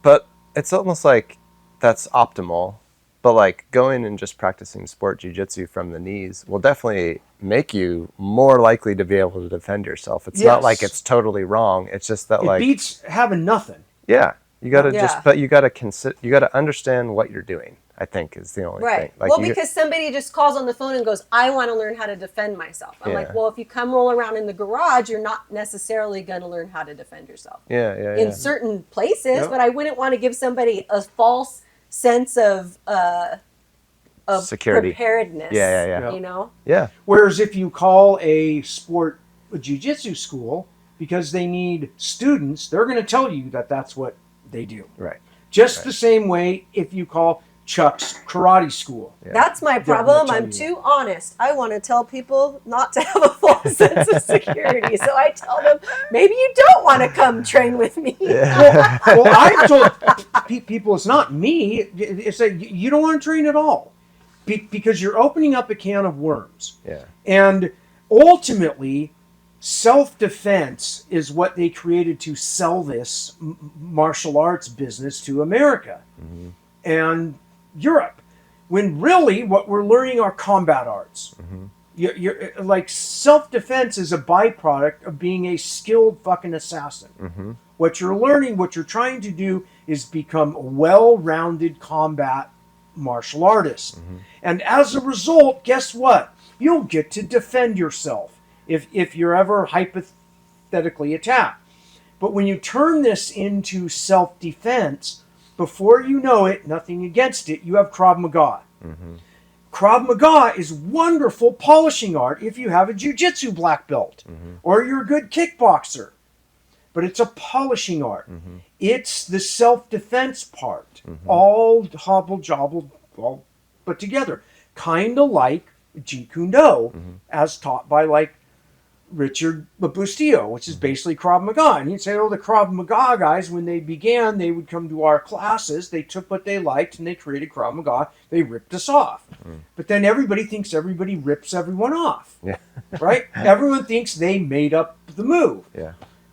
But it's almost like that's optimal. But like going and just practicing sport jiu-jitsu from the knees will definitely make you more likely to be able to defend yourself. It's not like it's totally wrong. It's just that it beats having nothing. Yeah. You got to but you got to understand what you're doing, I think, is the only thing. Like because somebody just calls on the phone and goes, I want to learn how to defend myself. I'm like, well, if you come roll around in the garage, you're not necessarily going to learn how to defend yourself. In certain places, but I wouldn't want to give somebody a false sense of security, preparedness. Yeah. Whereas if you call a jiu-jitsu school because they need students, they're going to tell you that that's what they do. Right. Just the same way if you call Chuck's karate school. Yeah. That's my problem. I'm too honest. I want to tell people not to have a false sense of security. So I tell them, maybe you don't want to come train with me. Yeah. Well, I've told people it's not me. It's that you don't want to train at all because you're opening up a can of worms. Yeah. And ultimately, self-defense is what they created to sell this martial arts business to America and Europe, when really what we're learning are combat arts. You're like self-defense is a byproduct of being a skilled fucking assassin. What you're learning, what you're trying to do is become a well-rounded combat martial artist. And as a result, guess what? You'll get to defend yourself if you're ever hypothetically attacked. But when you turn this into self-defense, before you know it, nothing against it, you have Krav Maga. Krav Maga is wonderful polishing art if you have a jiu-jitsu black belt or you're a good kickboxer. But it's a polishing art. It's the self-defense part, all hobble-jobble, all put together. Kind of like Jeet Kune Do, as taught by like Richard Bustillo, which is basically Krav Maga. And you'd say, the Krav Maga guys, when they began, they would come to our classes, they took what they liked and they created Krav Maga, they ripped us off. But then everybody thinks everybody rips everyone off. Right? Everyone thinks they made up the move.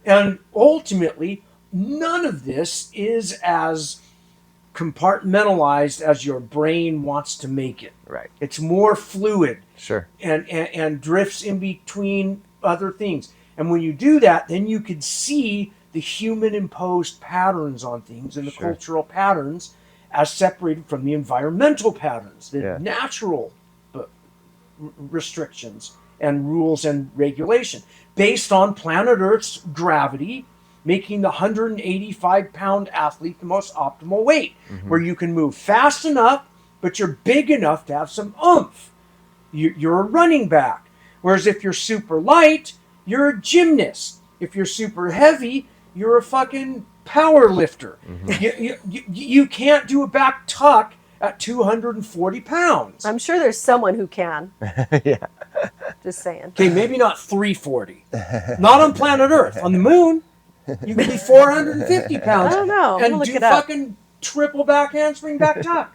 And ultimately, none of this is as compartmentalized as your brain wants to make it. Right. It's more fluid. Sure. And drifts in between other things. And when you do that, then you can see the human imposed patterns on things and the cultural patterns as separated from the environmental patterns, the natural restrictions and rules and regulation based on planet Earth's gravity making the 185-pound athlete the most optimal weight, where you can move fast enough, but you're big enough to have some oomph. You're a running back. Whereas if you're super light, you're a gymnast. If you're super heavy, you're a fucking power lifter. You can't do a back tuck at 240 pounds. I'm sure there's someone who can. Yeah. Just saying. Okay, maybe not 340. Not on planet Earth. On the moon, you can be 450 pounds. I don't know. I'm And gonna look do it up. fucking triple back handspring back tuck.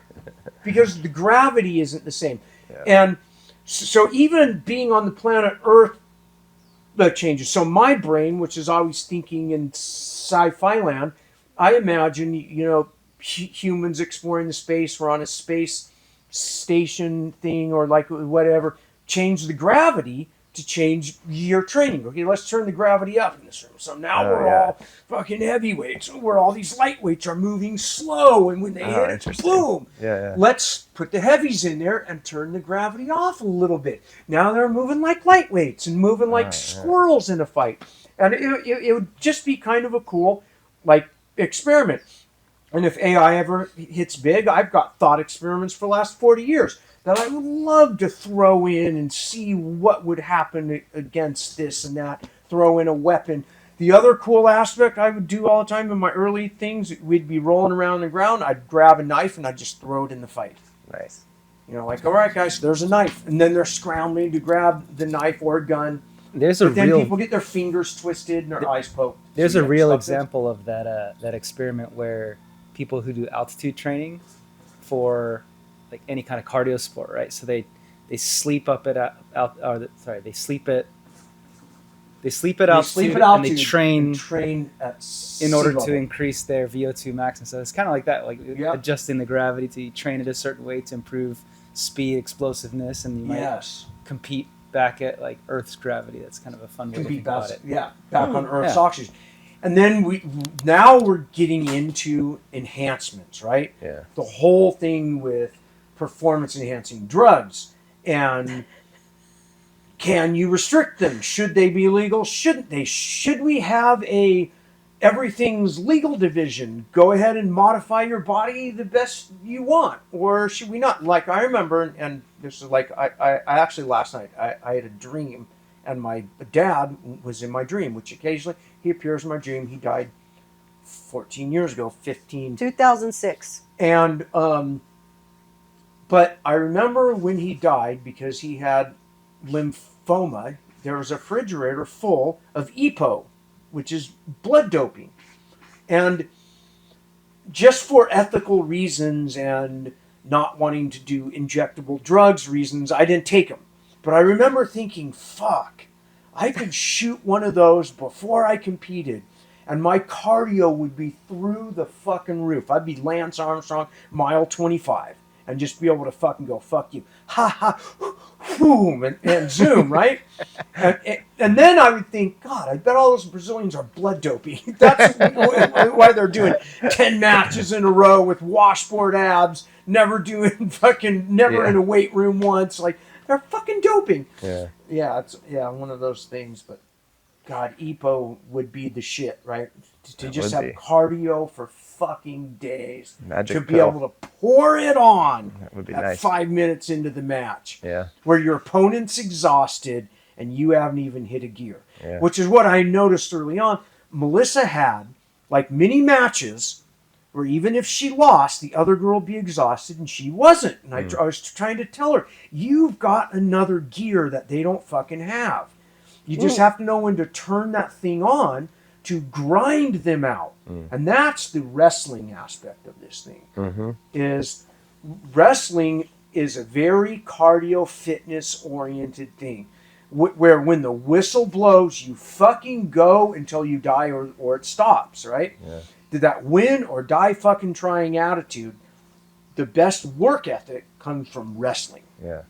Because the gravity isn't the same. And so even being on the planet Earth, that changes. So my brain, which is always thinking in sci-fi land, I imagine, humans exploring the space, we're on a space station thing or like whatever, change the gravity to change your training. Okay, let's turn the gravity up in this room. So now we're all fucking heavyweights, where all these lightweights are moving slow, and when they hit it, boom. Let's put the heavies in there and turn the gravity off a little bit. Now they're moving like lightweights and moving like squirrels in a fight. And it would just be kind of a cool, experiment. And if AI ever hits big, I've got thought experiments for the last 40 years that I would love to throw in and see what would happen against this and that, throw in a weapon. The other cool aspect I would do all the time in my early things, we'd be rolling around the ground, I'd grab a knife and I'd just throw it in the fight. Nice. All right, guys, there's a knife. And then they're scrambling to grab the knife or a gun. Then People get their fingers twisted and their eyes poked. There's a real example of that experiment where people who do altitude training for any kind of cardio sport, right? So they sleep up at they sleep at altitude and they train at in order sea level to increase their VO2 max. And so it's kind of like that, adjusting the gravity to train at a certain way to improve speed, explosive,ness, and you might compete back at Earth's gravity. That's kind of a fun way to think about it. Yeah, back on Earth's oxygen. And then we're getting into enhancements, right? Yeah. The whole thing with performance enhancing drugs, and can you restrict them? Should they be legal? Shouldn't they? Should we have a everything's legal division? Go ahead and modify your body the best you want, or should we not? I remember, and this is I actually last night I had a dream, and my dad was in my dream, which occasionally he appears in my dream. He died 14 years ago, 2006. And but I remember when he died, because he had lymphoma, there was a refrigerator full of EPO, which is blood doping. And just for ethical reasons and not wanting to do injectable drugs reasons, I didn't take them. But I remember thinking, fuck, I could shoot one of those before I competed, and my cardio would be through the fucking roof. I'd be Lance Armstrong, mile 25, and just be able to fucking go, fuck you, ha ha, boom, and zoom, right? And then I would think, God, I bet all those Brazilians are blood doping. That's why they're doing 10 matches in a row with washboard abs, never in a weight room once. They're fucking doping. Yeah, it's one of those things. But God, EPO would be the shit, right? To just have cardio for fucking days. Magic to be pill. able to pour it on That would be at nice. 5 minutes into the match. Yeah. Where your opponent's exhausted and you haven't even hit a gear. Yeah. Which is what I noticed early on. Melissa had mini matches where even if she lost, the other girl would be exhausted and she wasn't. And I was trying to tell her, you've got another gear that they don't fucking have. You just have to know when to turn that thing on to grind them out. And that's the wrestling aspect of this thing. Is wrestling is a very cardio fitness oriented thing. Where when the whistle blows, you fucking go until you die or it stops, right? Yeah. Did that win or die fucking trying attitude, the best work ethic comes from wrestling. Yeah.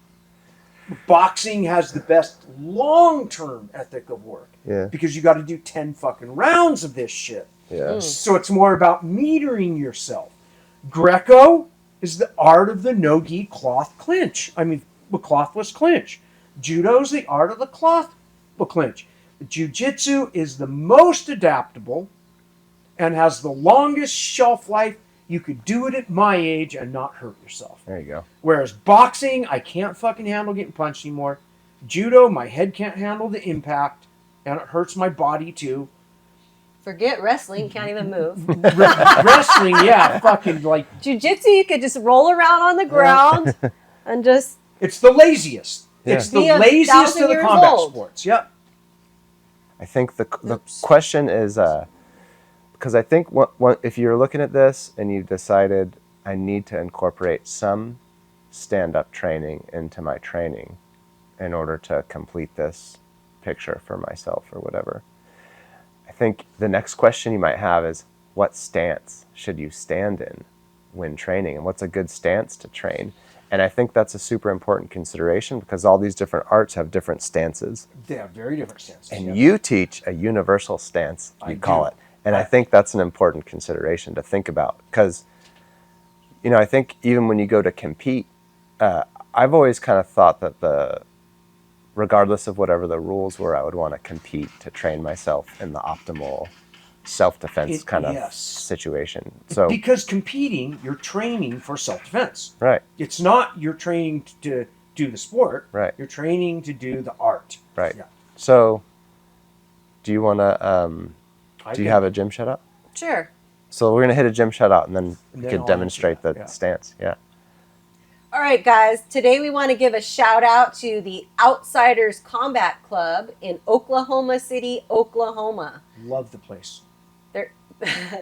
Boxing has the best long-term ethic of work. Yeah. Because you got to do 10 fucking rounds of this shit. Yeah. So it's more about metering yourself. Greco is the art of the no-gi clothless clinch. Judo's the art of the cloth clinch. Jiu-jitsu is the most adaptable, and has the longest shelf life. You could do it at my age and not hurt yourself. There you go. Whereas boxing, I can't fucking handle getting punched anymore. Judo, my head can't handle the impact, and it hurts my body too. Forget wrestling, can't even move. Wrestling, yeah, fucking like... Jiu-jitsu, you could just roll around on the ground and just... It's the laziest. Yeah. It's the Be laziest 1,000 of the years combat old. sports. Yep. I think the question is, because I think if you're looking at this and you've decided I need to incorporate some stand-up training into my training in order to complete this picture for myself or whatever, I think the next question you might have is, what stance should you stand in when training, and what's a good stance to train? And I think that's a super important consideration because all these different arts have different stances. They have very different stances. And you teach a universal stance, you call it. And I think that's an important consideration to think about because, you know, I think even when you go to compete, I've always kind of thought that regardless of whatever the rules were, I would want to compete to train myself in the optimal self-defense kind of situation. So because competing, you're training for self-defense. Right. It's not you're training to do the sport. Right. You're training to do the art. Right. Yeah. So do you want to, do you have a gym shut out? Sure. So we're going to hit a gym shut out and then we then could I'll demonstrate answer the that, stance. Yeah. All right, guys. Today we want to give a shout out to the Outsiders Combat Club in Oklahoma City, Oklahoma. Love the place.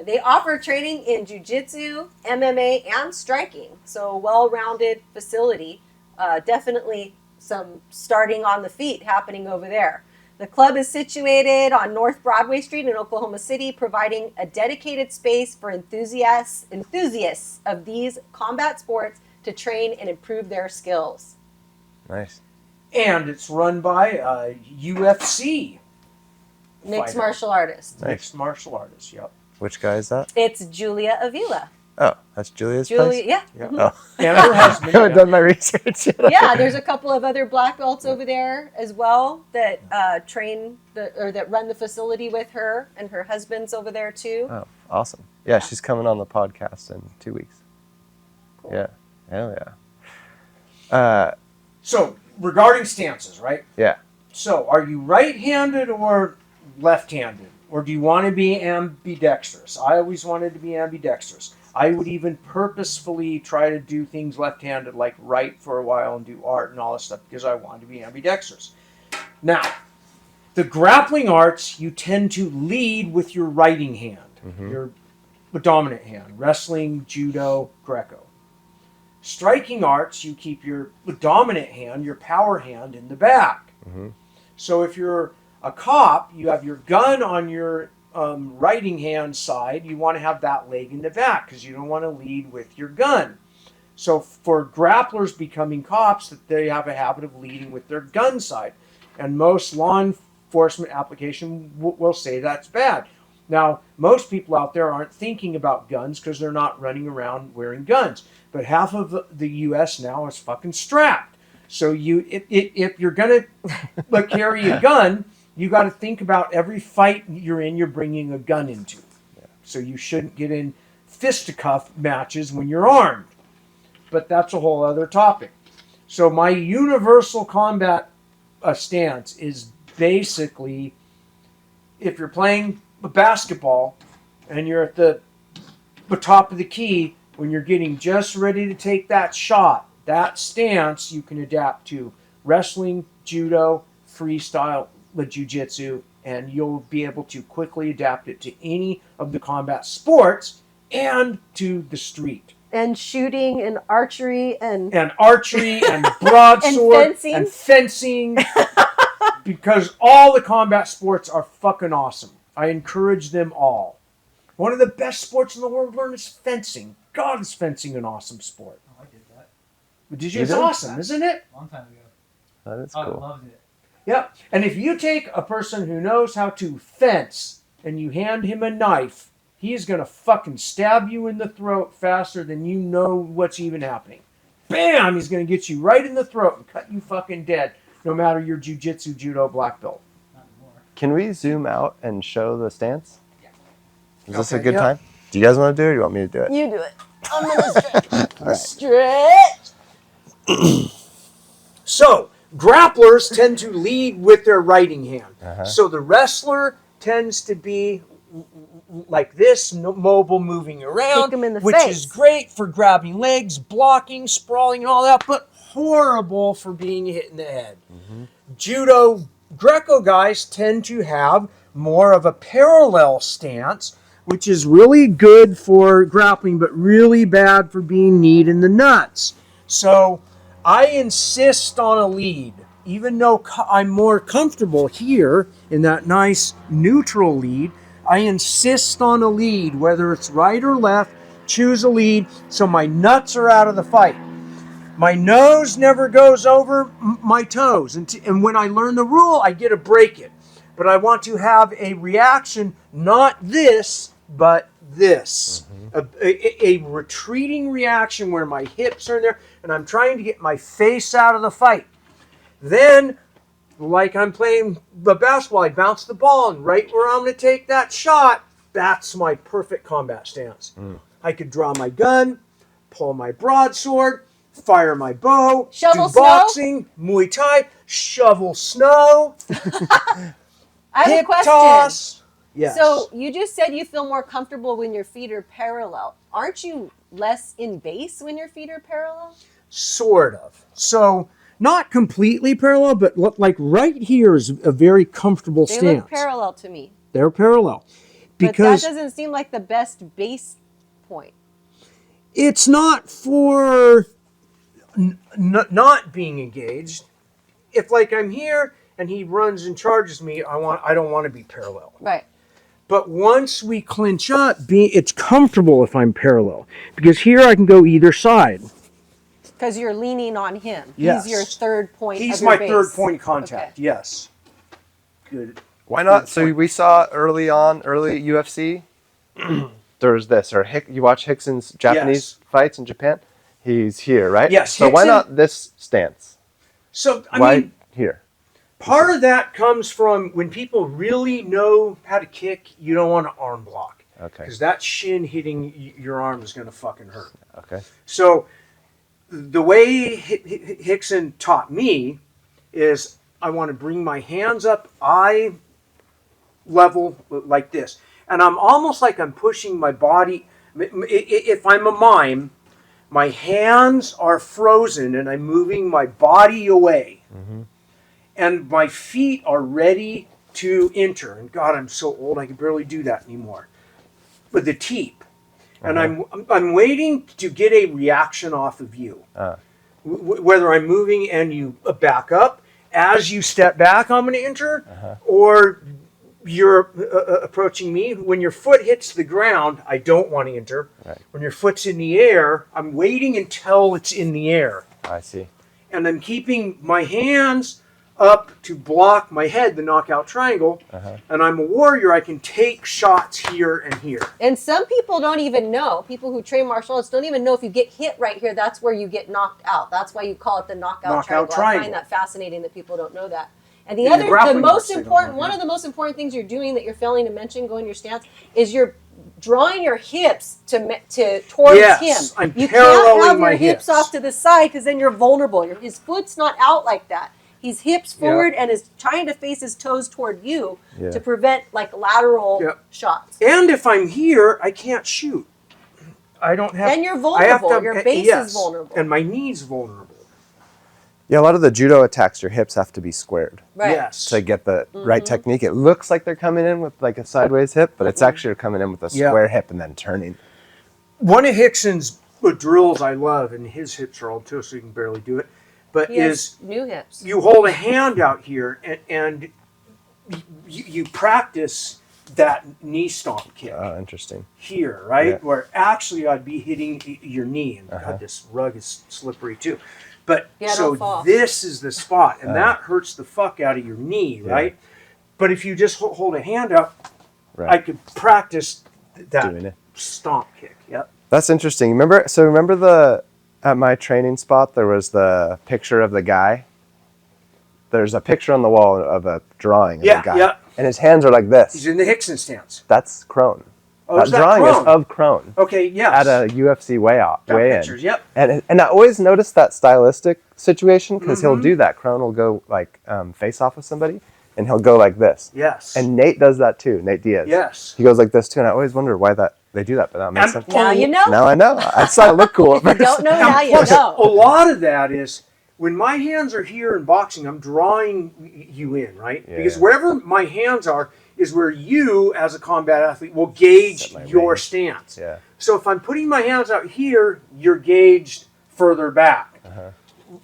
They offer training in jiu-jitsu, MMA, and striking. So well-rounded facility. Definitely some starting on the feet happening over there. The club is situated on North Broadway Street in Oklahoma City, providing a dedicated space for enthusiasts of these combat sports to train and improve their skills. Nice. And it's run by a UFC Mixed fighter. martial artist. Nice. Mixed martial artist, yep. Which guy is that? It's Julia Avila. Oh, that's Julia's Julia, place? yeah. Yeah. Oh. And her I husband. haven't yeah. done my research yet. Yeah, there's a couple of other black belts over there as well that train that run the facility with her, and her husband's over there too. Oh, awesome. Yeah, she's coming on the podcast in 2 weeks. Cool. Yeah. Hell yeah. So, regarding stances, right? Yeah. So, are you right-handed or left-handed? Or do you want to be ambidextrous? I always wanted to be ambidextrous. I would even purposefully try to do things left-handed, like write for a while and do art and all this stuff, because I wanted to be ambidextrous. Now, the grappling arts, you tend to lead with your writing hand, your dominant hand. Wrestling, judo, Greco. Striking arts, you keep your dominant hand, your power hand, in the back. So if you're a cop, you have your gun on your writing hand side. You want to have that leg in the back because you don't want to lead with your gun. So for grapplers becoming cops, that they have a habit of leading with their gun side. And most law enforcement application will say that's bad. Now, most people out there aren't thinking about guns because they're not running around wearing guns. But half of the U.S. now is fucking strapped. So if you're going to carry a gun, you got to think about every fight you're in, you're bringing a gun into. Yeah. So you shouldn't get in fisticuff matches when you're armed. But that's a whole other topic. So my universal combat stance is basically, if you're playing basketball and you're at the top of the key, when you're getting just ready to take that shot, that stance you can adapt to wrestling, judo, freestyle, jiu-jitsu, and you'll be able to quickly adapt it to any of the combat sports and to the street. And shooting and archery and broadsword and fencing because all the combat sports are fucking awesome. I encourage them all. One of the best sports in the world to learn is fencing. God, is fencing an awesome sport. Oh, I did that. But it's awesome, isn't it? A long time ago. That is I cool. loved it. Yep. And if you take a person who knows how to fence and you hand him a knife, he is going to fucking stab you in the throat faster than you know what's even happening. Bam! He's going to get you right in the throat and cut you fucking dead, no matter your jiu-jitsu, judo, black belt. Not anymore. Can we zoom out and show the stance? Is this a good time? Do you guys want to do it or do you want me to do it? You do it. I'm going to stretch. All right. Stretch. So, grapplers tend to lead with their writing hand. So the wrestler tends to be like this, mobile, moving around, Kick 'em in the which face. is great for grabbing legs, blocking, sprawling, and all that, but horrible for being hit in the head. Judo, Greco guys tend to have more of a parallel stance, which is really good for grappling, but really bad for being kneed in the nuts. So I insist on a lead, even though I'm more comfortable here in that nice neutral lead. I insist on a lead, whether it's right or left, choose a lead so my nuts are out of the fight. My nose never goes over my toes. And when I learn the rule, I get to break it. But I want to have a reaction, not this, but this. A retreating reaction where my hips are in there and I'm trying to get my face out of the fight. Then, like I'm playing the basketball, I bounce the ball and right where I'm going to take that shot, that's my perfect combat stance. I could draw my gun, pull my broadsword, fire my bow, Shovel do boxing, Muay Thai, shovel snow, I have a hip question. toss. Yes. So you just said you feel more comfortable when your feet are parallel. Aren't you less in base when your feet are parallel? Sort of. So not completely parallel, but like right here is a very comfortable They stance. look parallel to me. They're parallel. But Because that doesn't seem like the best base point. it's not for not being engaged. If like I'm here and he runs and charges me, I don't want to be parallel. Right. But once we clinch up, it's comfortable if I'm parallel. Because here I can go either side. Because you're leaning on him. Yes. He's your third point He's of your my base. third point of contact, Okay. yes. Good. Why not? So we saw early UFC, there's this, or you watch Hickson's Japanese fights in Japan? He's here, right? Yes, So why Hickson- not this stance? So, I Why mean, here? part of that comes from when people really know how to kick, you don't want to arm block. Okay. Because that shin hitting your arm is going to fucking hurt. Okay. So the way Hickson taught me is I want to bring my hands up eye level like this. And I'm almost like I'm pushing my body. If I'm a mime, my hands are frozen and I'm moving my body away. And my feet are ready to enter. And God, I'm so old, I can barely do that anymore. With the teep. And I'm waiting to get a reaction off of you. Whether I'm moving and you back up. As you step back, I'm going to enter. Or you're approaching me. When your foot hits the ground, I don't want to enter. Right. When your foot's in the air, I'm waiting until it's in the air. I see. And I'm keeping my hands up to block my head, the knockout triangle. And I'm a warrior. I can take shots here and here. And some people don't even know. People who train martial arts don't even know if you get hit right here, that's where you get knocked out. That's why you call it the knockout triangle. I find that fascinating that people don't know that. And the most important, one of the most important things you're doing that you're failing to mention, going your stance, is you're drawing your hips towards him. I'm you paralleling can't have my your hips off to the side because then you're vulnerable. His foot's not out like that. He's hips forward and is trying to face his toes toward you to prevent like lateral shots. And if I'm here, I can't shoot. I don't have. Then you're vulnerable. Your base is vulnerable. And my knee's vulnerable. Yeah, a lot of the judo attacks, your hips have to be squared Right. Yes. to get the right technique. It looks like they're coming in with like a sideways hip, but it's actually coming in with a square hip and then turning. One of Hickson's drills I love, and his hips are old too, so you can barely do it. But He has new hips. You hold a hand out here and you practice that knee stomp kick. Oh, interesting. Here, right? Yeah. Where actually I'd be hitting your knee. And God, this rug is slippery too. But don't fall. this is the spot. And that hurts the fuck out of your knee, right? But if you just hold a hand out, I could practice that stomp kick. Yep. That's interesting. Remember at my training spot, there was the picture of the guy. There's a picture on the wall of a drawing of the guy. Yeah. And his hands are like this. He's in the Hickson stance. That's Crone. Oh, that drawing is of Crone. Okay, yes. At a UFC Got weigh pictures, in. yep. And I always notice that stylistic situation because he'll do that. Crone will go like face off with somebody, and he'll go like this. Yes. And Nate does that too. Nate Diaz. Yes. He goes like this too, and I always wonder why they do that, but that makes sense. Now you know. Now I know. I saw it look cool at If you first. don't know, now you Plus, know. a lot of that is when my hands are here in boxing, I'm drawing you in, right? Yeah. Because wherever my hands are is where you, as a combat athlete, will gauge Set my your range. stance. Yeah. So if I'm putting my hands out here, you're gauged further back.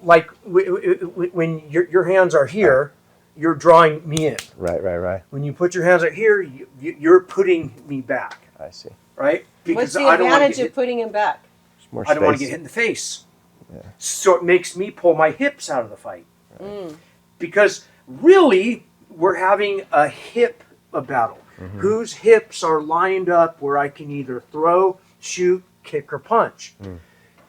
Like when your hands are here, you're drawing me in. Right. When you put your hands out here, you're putting me back, I see. right? What's the I don't wanna advantage get of putting him back? There's more I don't want to space. get hit in the face. Yeah. So it makes me pull my hips out of the fight. Because really, we're having a hip battle. Whose hips are lined up where I can either throw, shoot, kick, or punch.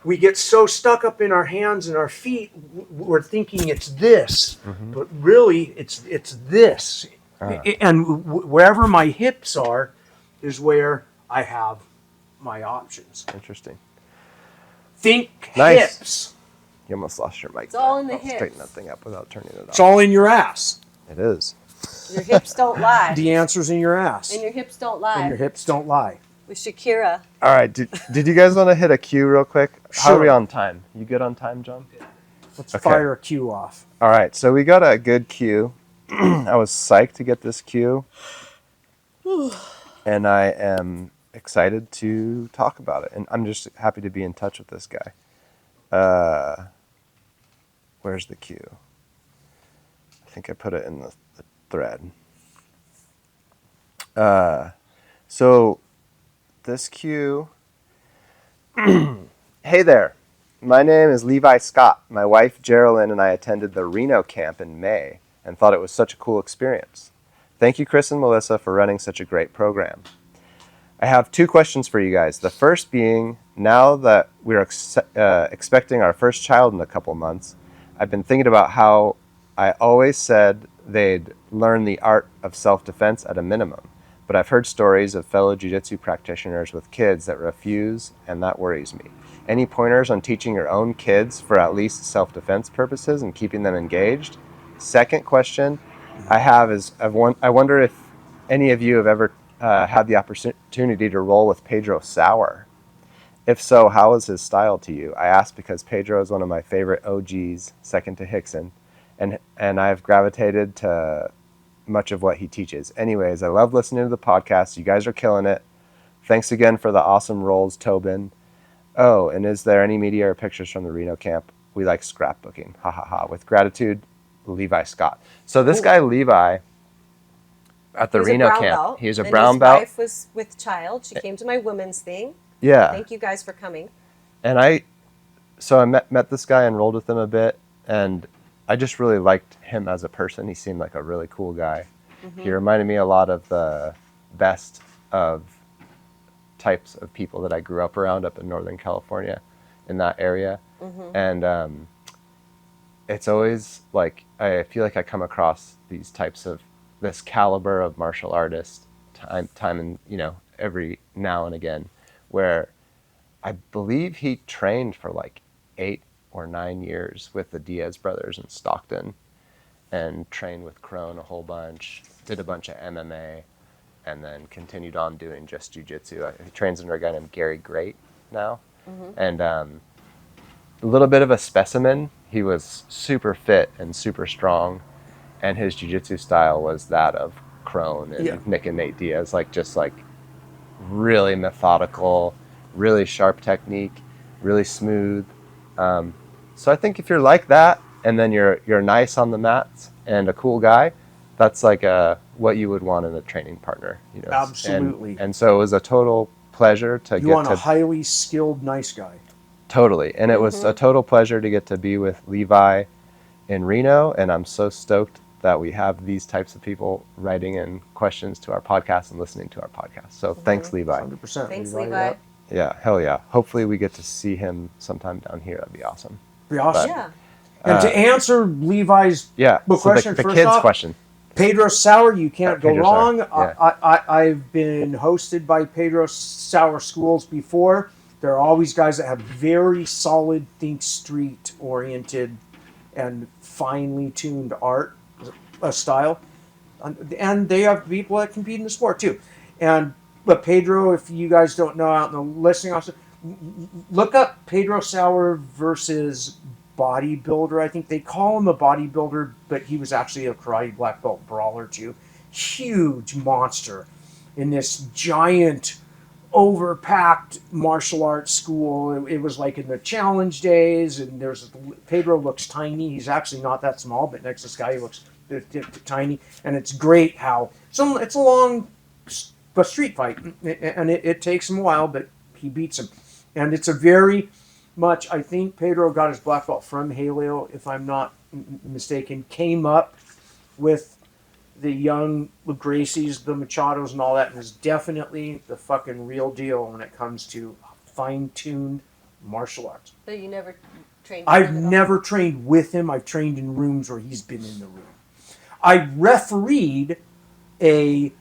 We get so stuck up in our hands and our feet, we're thinking it's this, but really it's this. And wherever my hips are is where I have my options. Interesting. Think Nice. hips. You almost lost your mic. It's all there. in the I'll straighten hips. that thing up without turning it off. It's all in your ass. It is. Your hips don't lie. The answer's in your ass. And your hips don't And lie. your hips don't lie. With Shakira. All right. Did you guys want to hit a cue real quick? How are we Sure. on time? You good on time, John? Let's Okay. fire a cue off. All right. So we got a good cue. I was psyched to get this cue. And I am excited to talk about it. And I'm just happy to be in touch with this guy. Where's the cue? I think I put it in the thread. So this cue. Hey there. My name is Levi Scott. My wife Geraldine and I attended the Reno camp in May and thought it was such a cool experience. Thank you, Chris and Melissa, for running such a great program. I have 2 questions for you guys. The first being, now that we're expecting our first child in a couple months, I've been thinking about how I always said they'd learn the art of self-defense at a minimum, but I've heard stories of fellow jiu-jitsu practitioners with kids that refuse, and that worries me. Any pointers on teaching your own kids for at least self-defense purposes and keeping them engaged? Second question I have is, I wonder if any of you have ever had the opportunity to roll with Pedro Sauer. If so, how is his style to you? I ask because Pedro is one of my favorite OGs, second to Hickson, and I've gravitated to much of what he teaches. Anyways, I love listening to the podcast. You guys are killing it. Thanks again for the awesome rolls, Tobin. Oh, and is there any media or pictures from the Reno camp? We like scrapbooking. Ha ha ha. With gratitude, Levi Scott. So this guy, Levi, at the He's Reno a brown camp, belt, he's a and brown belt. His wife was with child. She came to my women's thing. Yeah. Thank you guys for coming. And I met this guy and rolled with him a bit, and I just really liked him as a person. He seemed like a really cool guy. He reminded me a lot of the best of types of people that I grew up around up in Northern California, in that area. And it's always like, I feel like I come across these types of, this caliber of martial artist time and, every now and again, where I believe he trained for like 8 or 9 years with the Diaz brothers in Stockton, and trained with Crone a whole bunch, did a bunch of MMA, and then continued on doing just jiu-jitsu. He trains under a guy named Gary Great now. And a little bit of a specimen. He was super fit and super strong, and his jiu-jitsu style was that of Crone and Nick and Nate Diaz, just really methodical, really sharp technique, really smooth. So I think if you're like that, and then you're nice on the mats and a cool guy, that's like what you would want in a training partner. Absolutely. And so it was a total pleasure to You want a highly skilled, nice guy. Totally. And it was a total pleasure to get to be with Levi in Reno, and I'm so stoked that we have these types of people writing in questions to our podcast and listening to our podcast. So thanks, Levi. 100%. Thanks, Levi. Levi. Yeah, hell yeah. Hopefully we get to see him sometime down here. That'd be awesome. Be awesome. Yeah. And to answer Levi's Yeah. question the first kids off, question. Pedro Sauer, you can't go Pedro wrong. Sauer, yeah. I've been hosted by Pedro Sauer schools before. There are always guys that have very solid, think street oriented and finely tuned art style. And they have people that compete in the sport too. But Pedro, if you guys don't know out in the listening also, look up Pedro Sauer versus bodybuilder. I think they call him a bodybuilder, but he was actually a karate black belt brawler too. Huge monster in this giant overpacked martial arts school. It was like in the challenge days, and Pedro looks tiny. He's actually not that small, but next to this guy he looks tiny, and it's great how it's a long street fight, and it takes him a while, but he beats him, and it's a very much, I think Pedro got his black belt from Haleo, if I'm not mistaken, came up with the young Gracies, the Machados and all that, and is definitely the fucking real deal when it comes to fine-tuned martial arts. So you never trained with I've him at all? never trained with him. I've trained in rooms where he's been in the room. I refereed a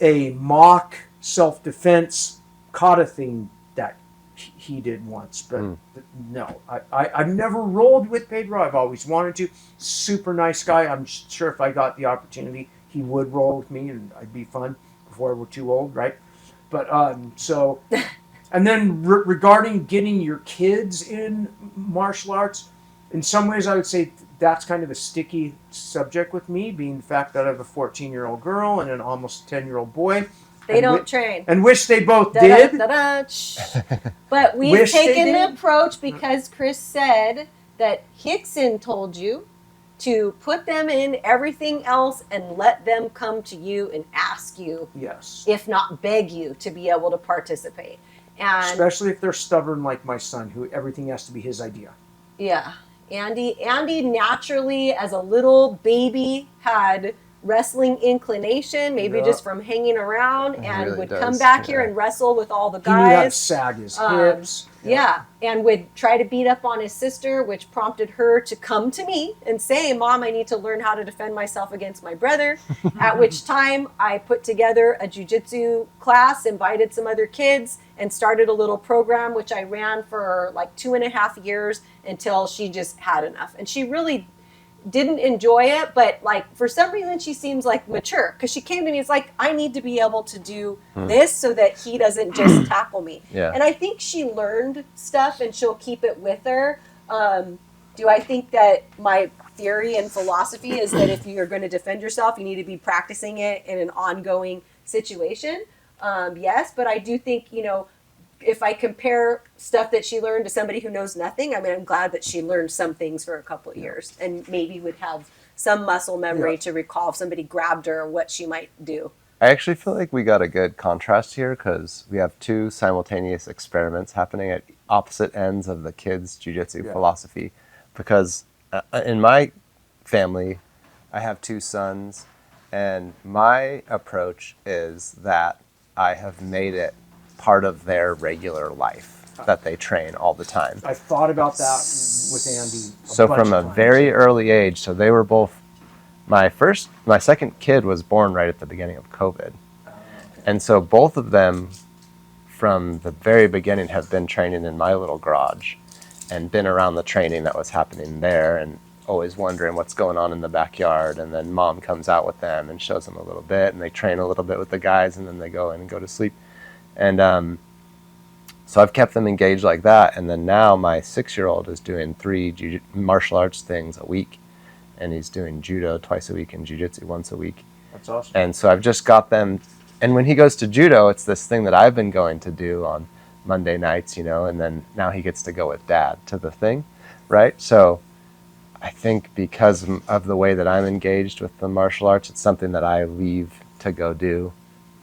mock self-defense kata thing that he did once, but no, I've never rolled with Pedro. I've always wanted to. Super nice guy. I'm sure if I got the opportunity, he would roll with me, and I'd be fun before we're too old, right? But so, and then regarding getting your kids in martial arts, in some ways I would say that's kind of a sticky subject with me, being the fact that I have a 14-year-old girl and an almost 10-year-old boy. They don't train. And wish they both did. But we've Wish they taken the did. approach because Chris said that Hickson told you to put them in everything else and let them come to you and ask you, Yes. if not beg you, to be able to participate. And Especially if they're stubborn like my son, who everything has to be his idea. yeah, Andy naturally, as a little baby, had wrestling inclination, maybe Yeah. just from hanging around, He and really would does, come back yeah. here and wrestle with all the He knew how to guys. sag his Um, hips. Yeah, and would try to beat up on his sister, which prompted her to come to me and say, Mom, I need to learn how to defend myself against my brother. At which time I put together a jiu-jitsu class, invited some other kids, and started a little program, which I ran for like 2.5 years until she just had enough. And she really didn't enjoy it, but like for some reason she seems like mature, because she came to me, it's like, I need to be able to do this so that he doesn't just tackle me. Yeah. And I think she learned stuff and she'll keep it with her. Do I think that my theory and philosophy is that if you're going to defend yourself, you need to be practicing it in an ongoing situation? Yes, but I do think, if I compare stuff that she learned to somebody who knows nothing, I mean, I'm glad that she learned some things for a couple of years and maybe would have some muscle memory to recall if somebody grabbed her, what she might do. I actually feel like we got a good contrast here because we have two simultaneous experiments happening at opposite ends of the kids' jiu-jitsu philosophy. Because in my family, I have two sons, and my approach is that I have made it part of their regular life that they train all the time. I thought about that with Andy. So from a very early age, so they were both, my second kid was born right at the beginning of COVID. And so both of them from the very beginning have been training in my little garage and been around the training that was happening there and always wondering what's going on in the backyard. And then Mom comes out with them and shows them a little bit, and they train a little bit with the guys, and then they go in and go to sleep. And so I've kept them engaged like that. And then now my 6-year-old is doing 3 martial arts things a week. And he's doing judo twice a week and jiu-jitsu once a week. That's awesome. And so I've just got them. And when he goes to judo, it's this thing that I've been going to do on Monday nights, and then now he gets to go with Dad to the thing, right? So I think because of the way that I'm engaged with the martial arts, it's something that I leave to go do,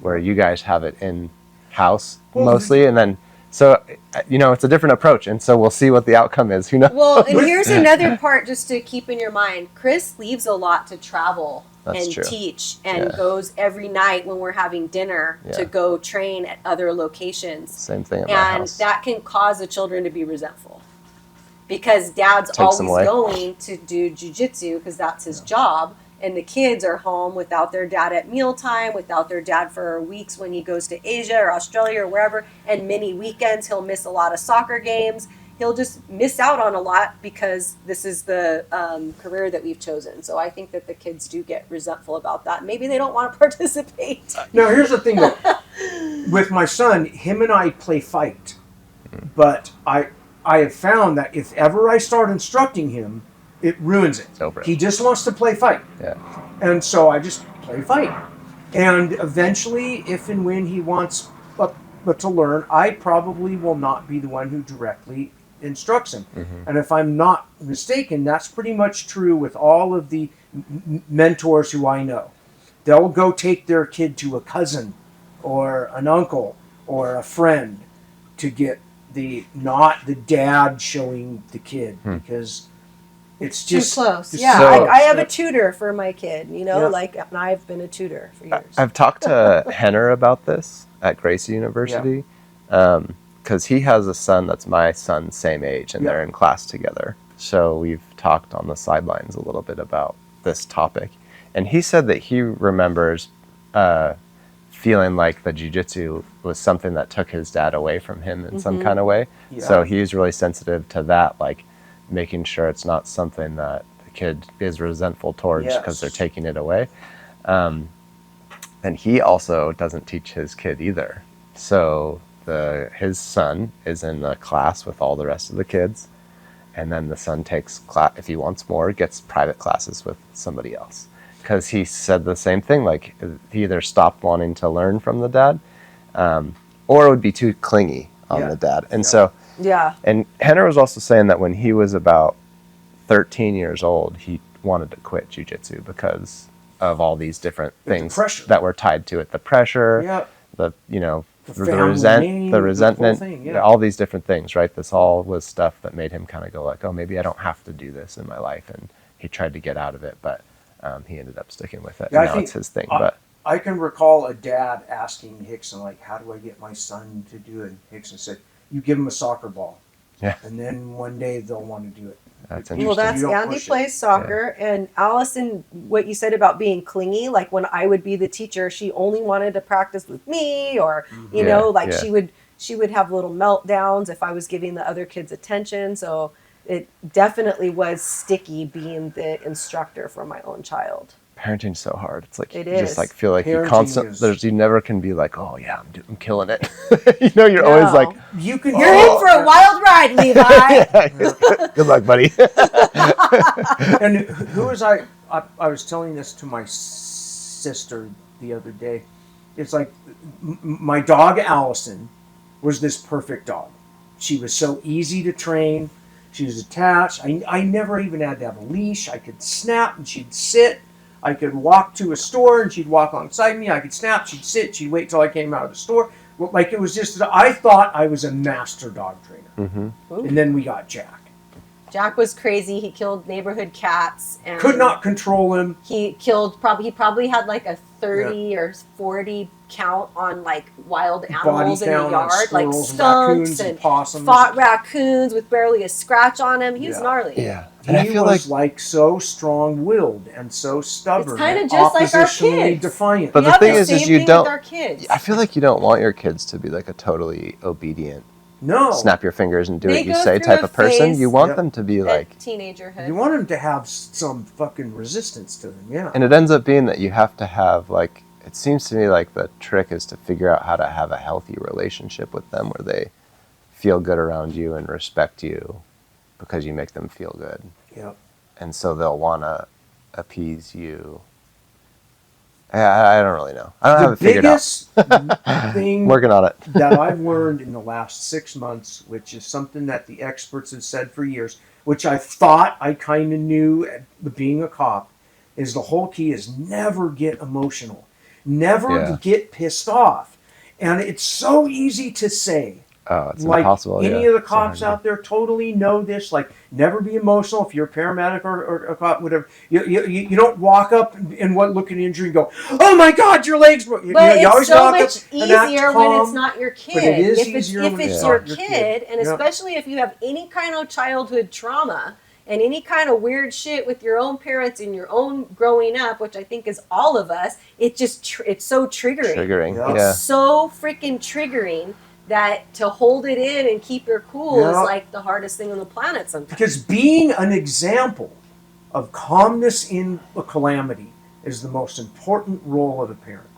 where you guys have it in-house mostly. And then, so, it's a different approach. And so we'll see what the outcome is. Who knows? Well, and here's another part just to keep in your mind. Chris leaves a lot to travel and true. teach and goes every night when we're having dinner to go train at other locations. Same thing at my And house. that can cause the children to be resentful. Because Dad's Takes them always away. going to do jiu-jitsu because that's his job. and the kids are home without their dad at mealtime, without their dad for weeks when he goes to Asia or Australia or wherever, and many weekends he'll miss a lot of soccer games. He'll just miss out on a lot because this is the career that we've chosen. So I think that the kids do get resentful about that. Maybe they don't want to participate. Now, here's the thing, though. With my son, him and I play fight. But I have found that if ever I start instructing him, it ruins it. It's over. He just wants to play fight. Yeah. And so I just play fight. And eventually, if and when he wants to learn, I probably will not be the one who directly instructs him. And if I'm not mistaken, that's pretty much true with all of the mentors who I know. They'll go take their kid to a cousin or an uncle or a friend to get not the dad showing the kid, because it's just too close. it's Yeah, so- I have a tutor for my kid, you know, Yeah. like, and I've been a tutor for years. I've talked to Henner about this at Gracie University, because he has a son that's my son's same age, and they're in class together. So we've talked on the sidelines a little bit about this topic. And he said that he remembers feeling like the jiu-jitsu was something that took his dad away from him in some kind of way. Yeah. So he's really sensitive to that, like making sure it's not something that the kid is resentful towards because they're taking it away. And he also doesn't teach his kid either. So his son is in the class with all the rest of the kids, and then the son takes class, if he wants more, gets private classes with somebody else. Because he said the same thing, like he either stopped wanting to learn from the dad, or it would be too clingy on the dad. And so, and Henner was also saying that when he was about 13 years old, he wanted to quit jiu-jitsu because of all these different things that were tied to it. The pressure, the resentment, all these different things, right? This all was stuff that made him kind of go like, oh, maybe I don't have to do this in my life. And he tried to get out of it, but he ended up sticking with it. Yeah, now it's his thing. But I can recall a dad asking Hickson, like, how do I get my son to do it? And Hickson said, you give him a soccer ball. Yeah. And then one day they'll want to do it. That's interesting. Well, Andy plays soccer, and Allison, what you said about being clingy, like when I would be the teacher, she only wanted to practice with me, or you know, like she would have little meltdowns if I was giving the other kids attention. So it definitely was sticky being the instructor for my own child. Parenting's so hard. It's like it you is. just like feel like Parenting you never can be like, oh yeah, I'm killing it. You know, you're always like, you're in for a wild ride, Levi. Good luck, buddy. And who was I was telling this to my sister the other day. It's like my dog Allison was this perfect dog. She was so easy to train. She was attached. I never even had to have a leash. I could snap and she'd sit. I could walk to a store and she'd walk alongside me. I could snap, she'd sit, she'd wait till I came out of the store. Well, like it was just, I thought I was a master dog trainer. And then we got Jack. Jack was crazy. He killed neighborhood cats and Could not control him. He probably had like a 30 or 40 count on like wild animals in the yard, like skunks and possums. Fought raccoons with barely a scratch on him. He was gnarly. Yeah. And he was like so strong-willed and so stubborn. It's kind of just like our kids. Defiant. But the thing is you don't. With our kids. I feel like you don't want your kids to be like a totally obedient, snap your fingers and do what you say type of person. You want them to be like teenagerhood. You want them to have some fucking resistance to them, yeah. And it ends up being that you have to have like. It seems to me like the trick is to figure out how to have a healthy relationship with them where they feel good around you and respect you because you make them feel good. Yep. And so they'll want to appease you. I don't really know. I don't have it figured out. The biggest thing Working on it. that I've learned in the last 6 months, which is something that the experts have said for years, which I thought I kind of knew being a cop, is the whole key is never get emotional. Never get pissed off. And it's so easy to say. Oh, it's like impossible. Any of the cops out there totally know this. Like, never be emotional if you're a paramedic or a cop, whatever. You don't walk up and look at an injury and go, "Oh my God, your legs broke." But you it's so much easier when it's not your kid. But it is if easier it's when it's your not your kid, and especially if you have any kind of childhood trauma. and any kind of weird shit with your own parents and your own growing up, which I think is all of us, it's so triggering. It's so freaking triggering that to hold it in and keep your cool is like the hardest thing on the planet sometimes. Because being an example of calmness in a calamity is the most important role of a parent.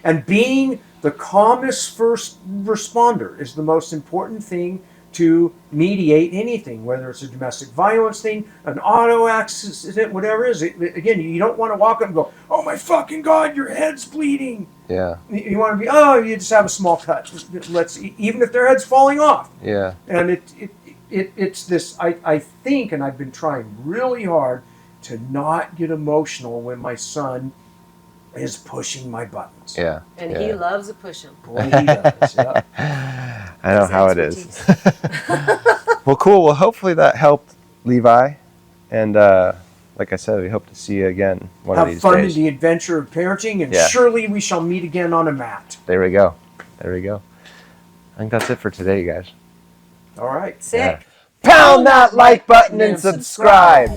And being the calmest first responder is the most important thing to mediate anything, whether it's a domestic violence thing, an auto accident, whatever it is. Again, you don't want to walk up and go, "Oh my fucking God, your head's bleeding." Yeah. You want to be, "Oh, you just have a small cut." Even if their head's falling off. Yeah. And it's this. I think, and I've been trying really hard to not get emotional when my son is pushing my buttons. Yeah. And he loves to push them. Boy, he does. Yeah. I know how it is. Well, cool. Well, hopefully that helped, Levi. And like I said, we hope to see you again one of these days. Have fun in the adventure of parenting, and surely we shall meet again on a mat. There we go. There we go. I think that's it for today, you guys. All right. Sick. Pound that like button and subscribe.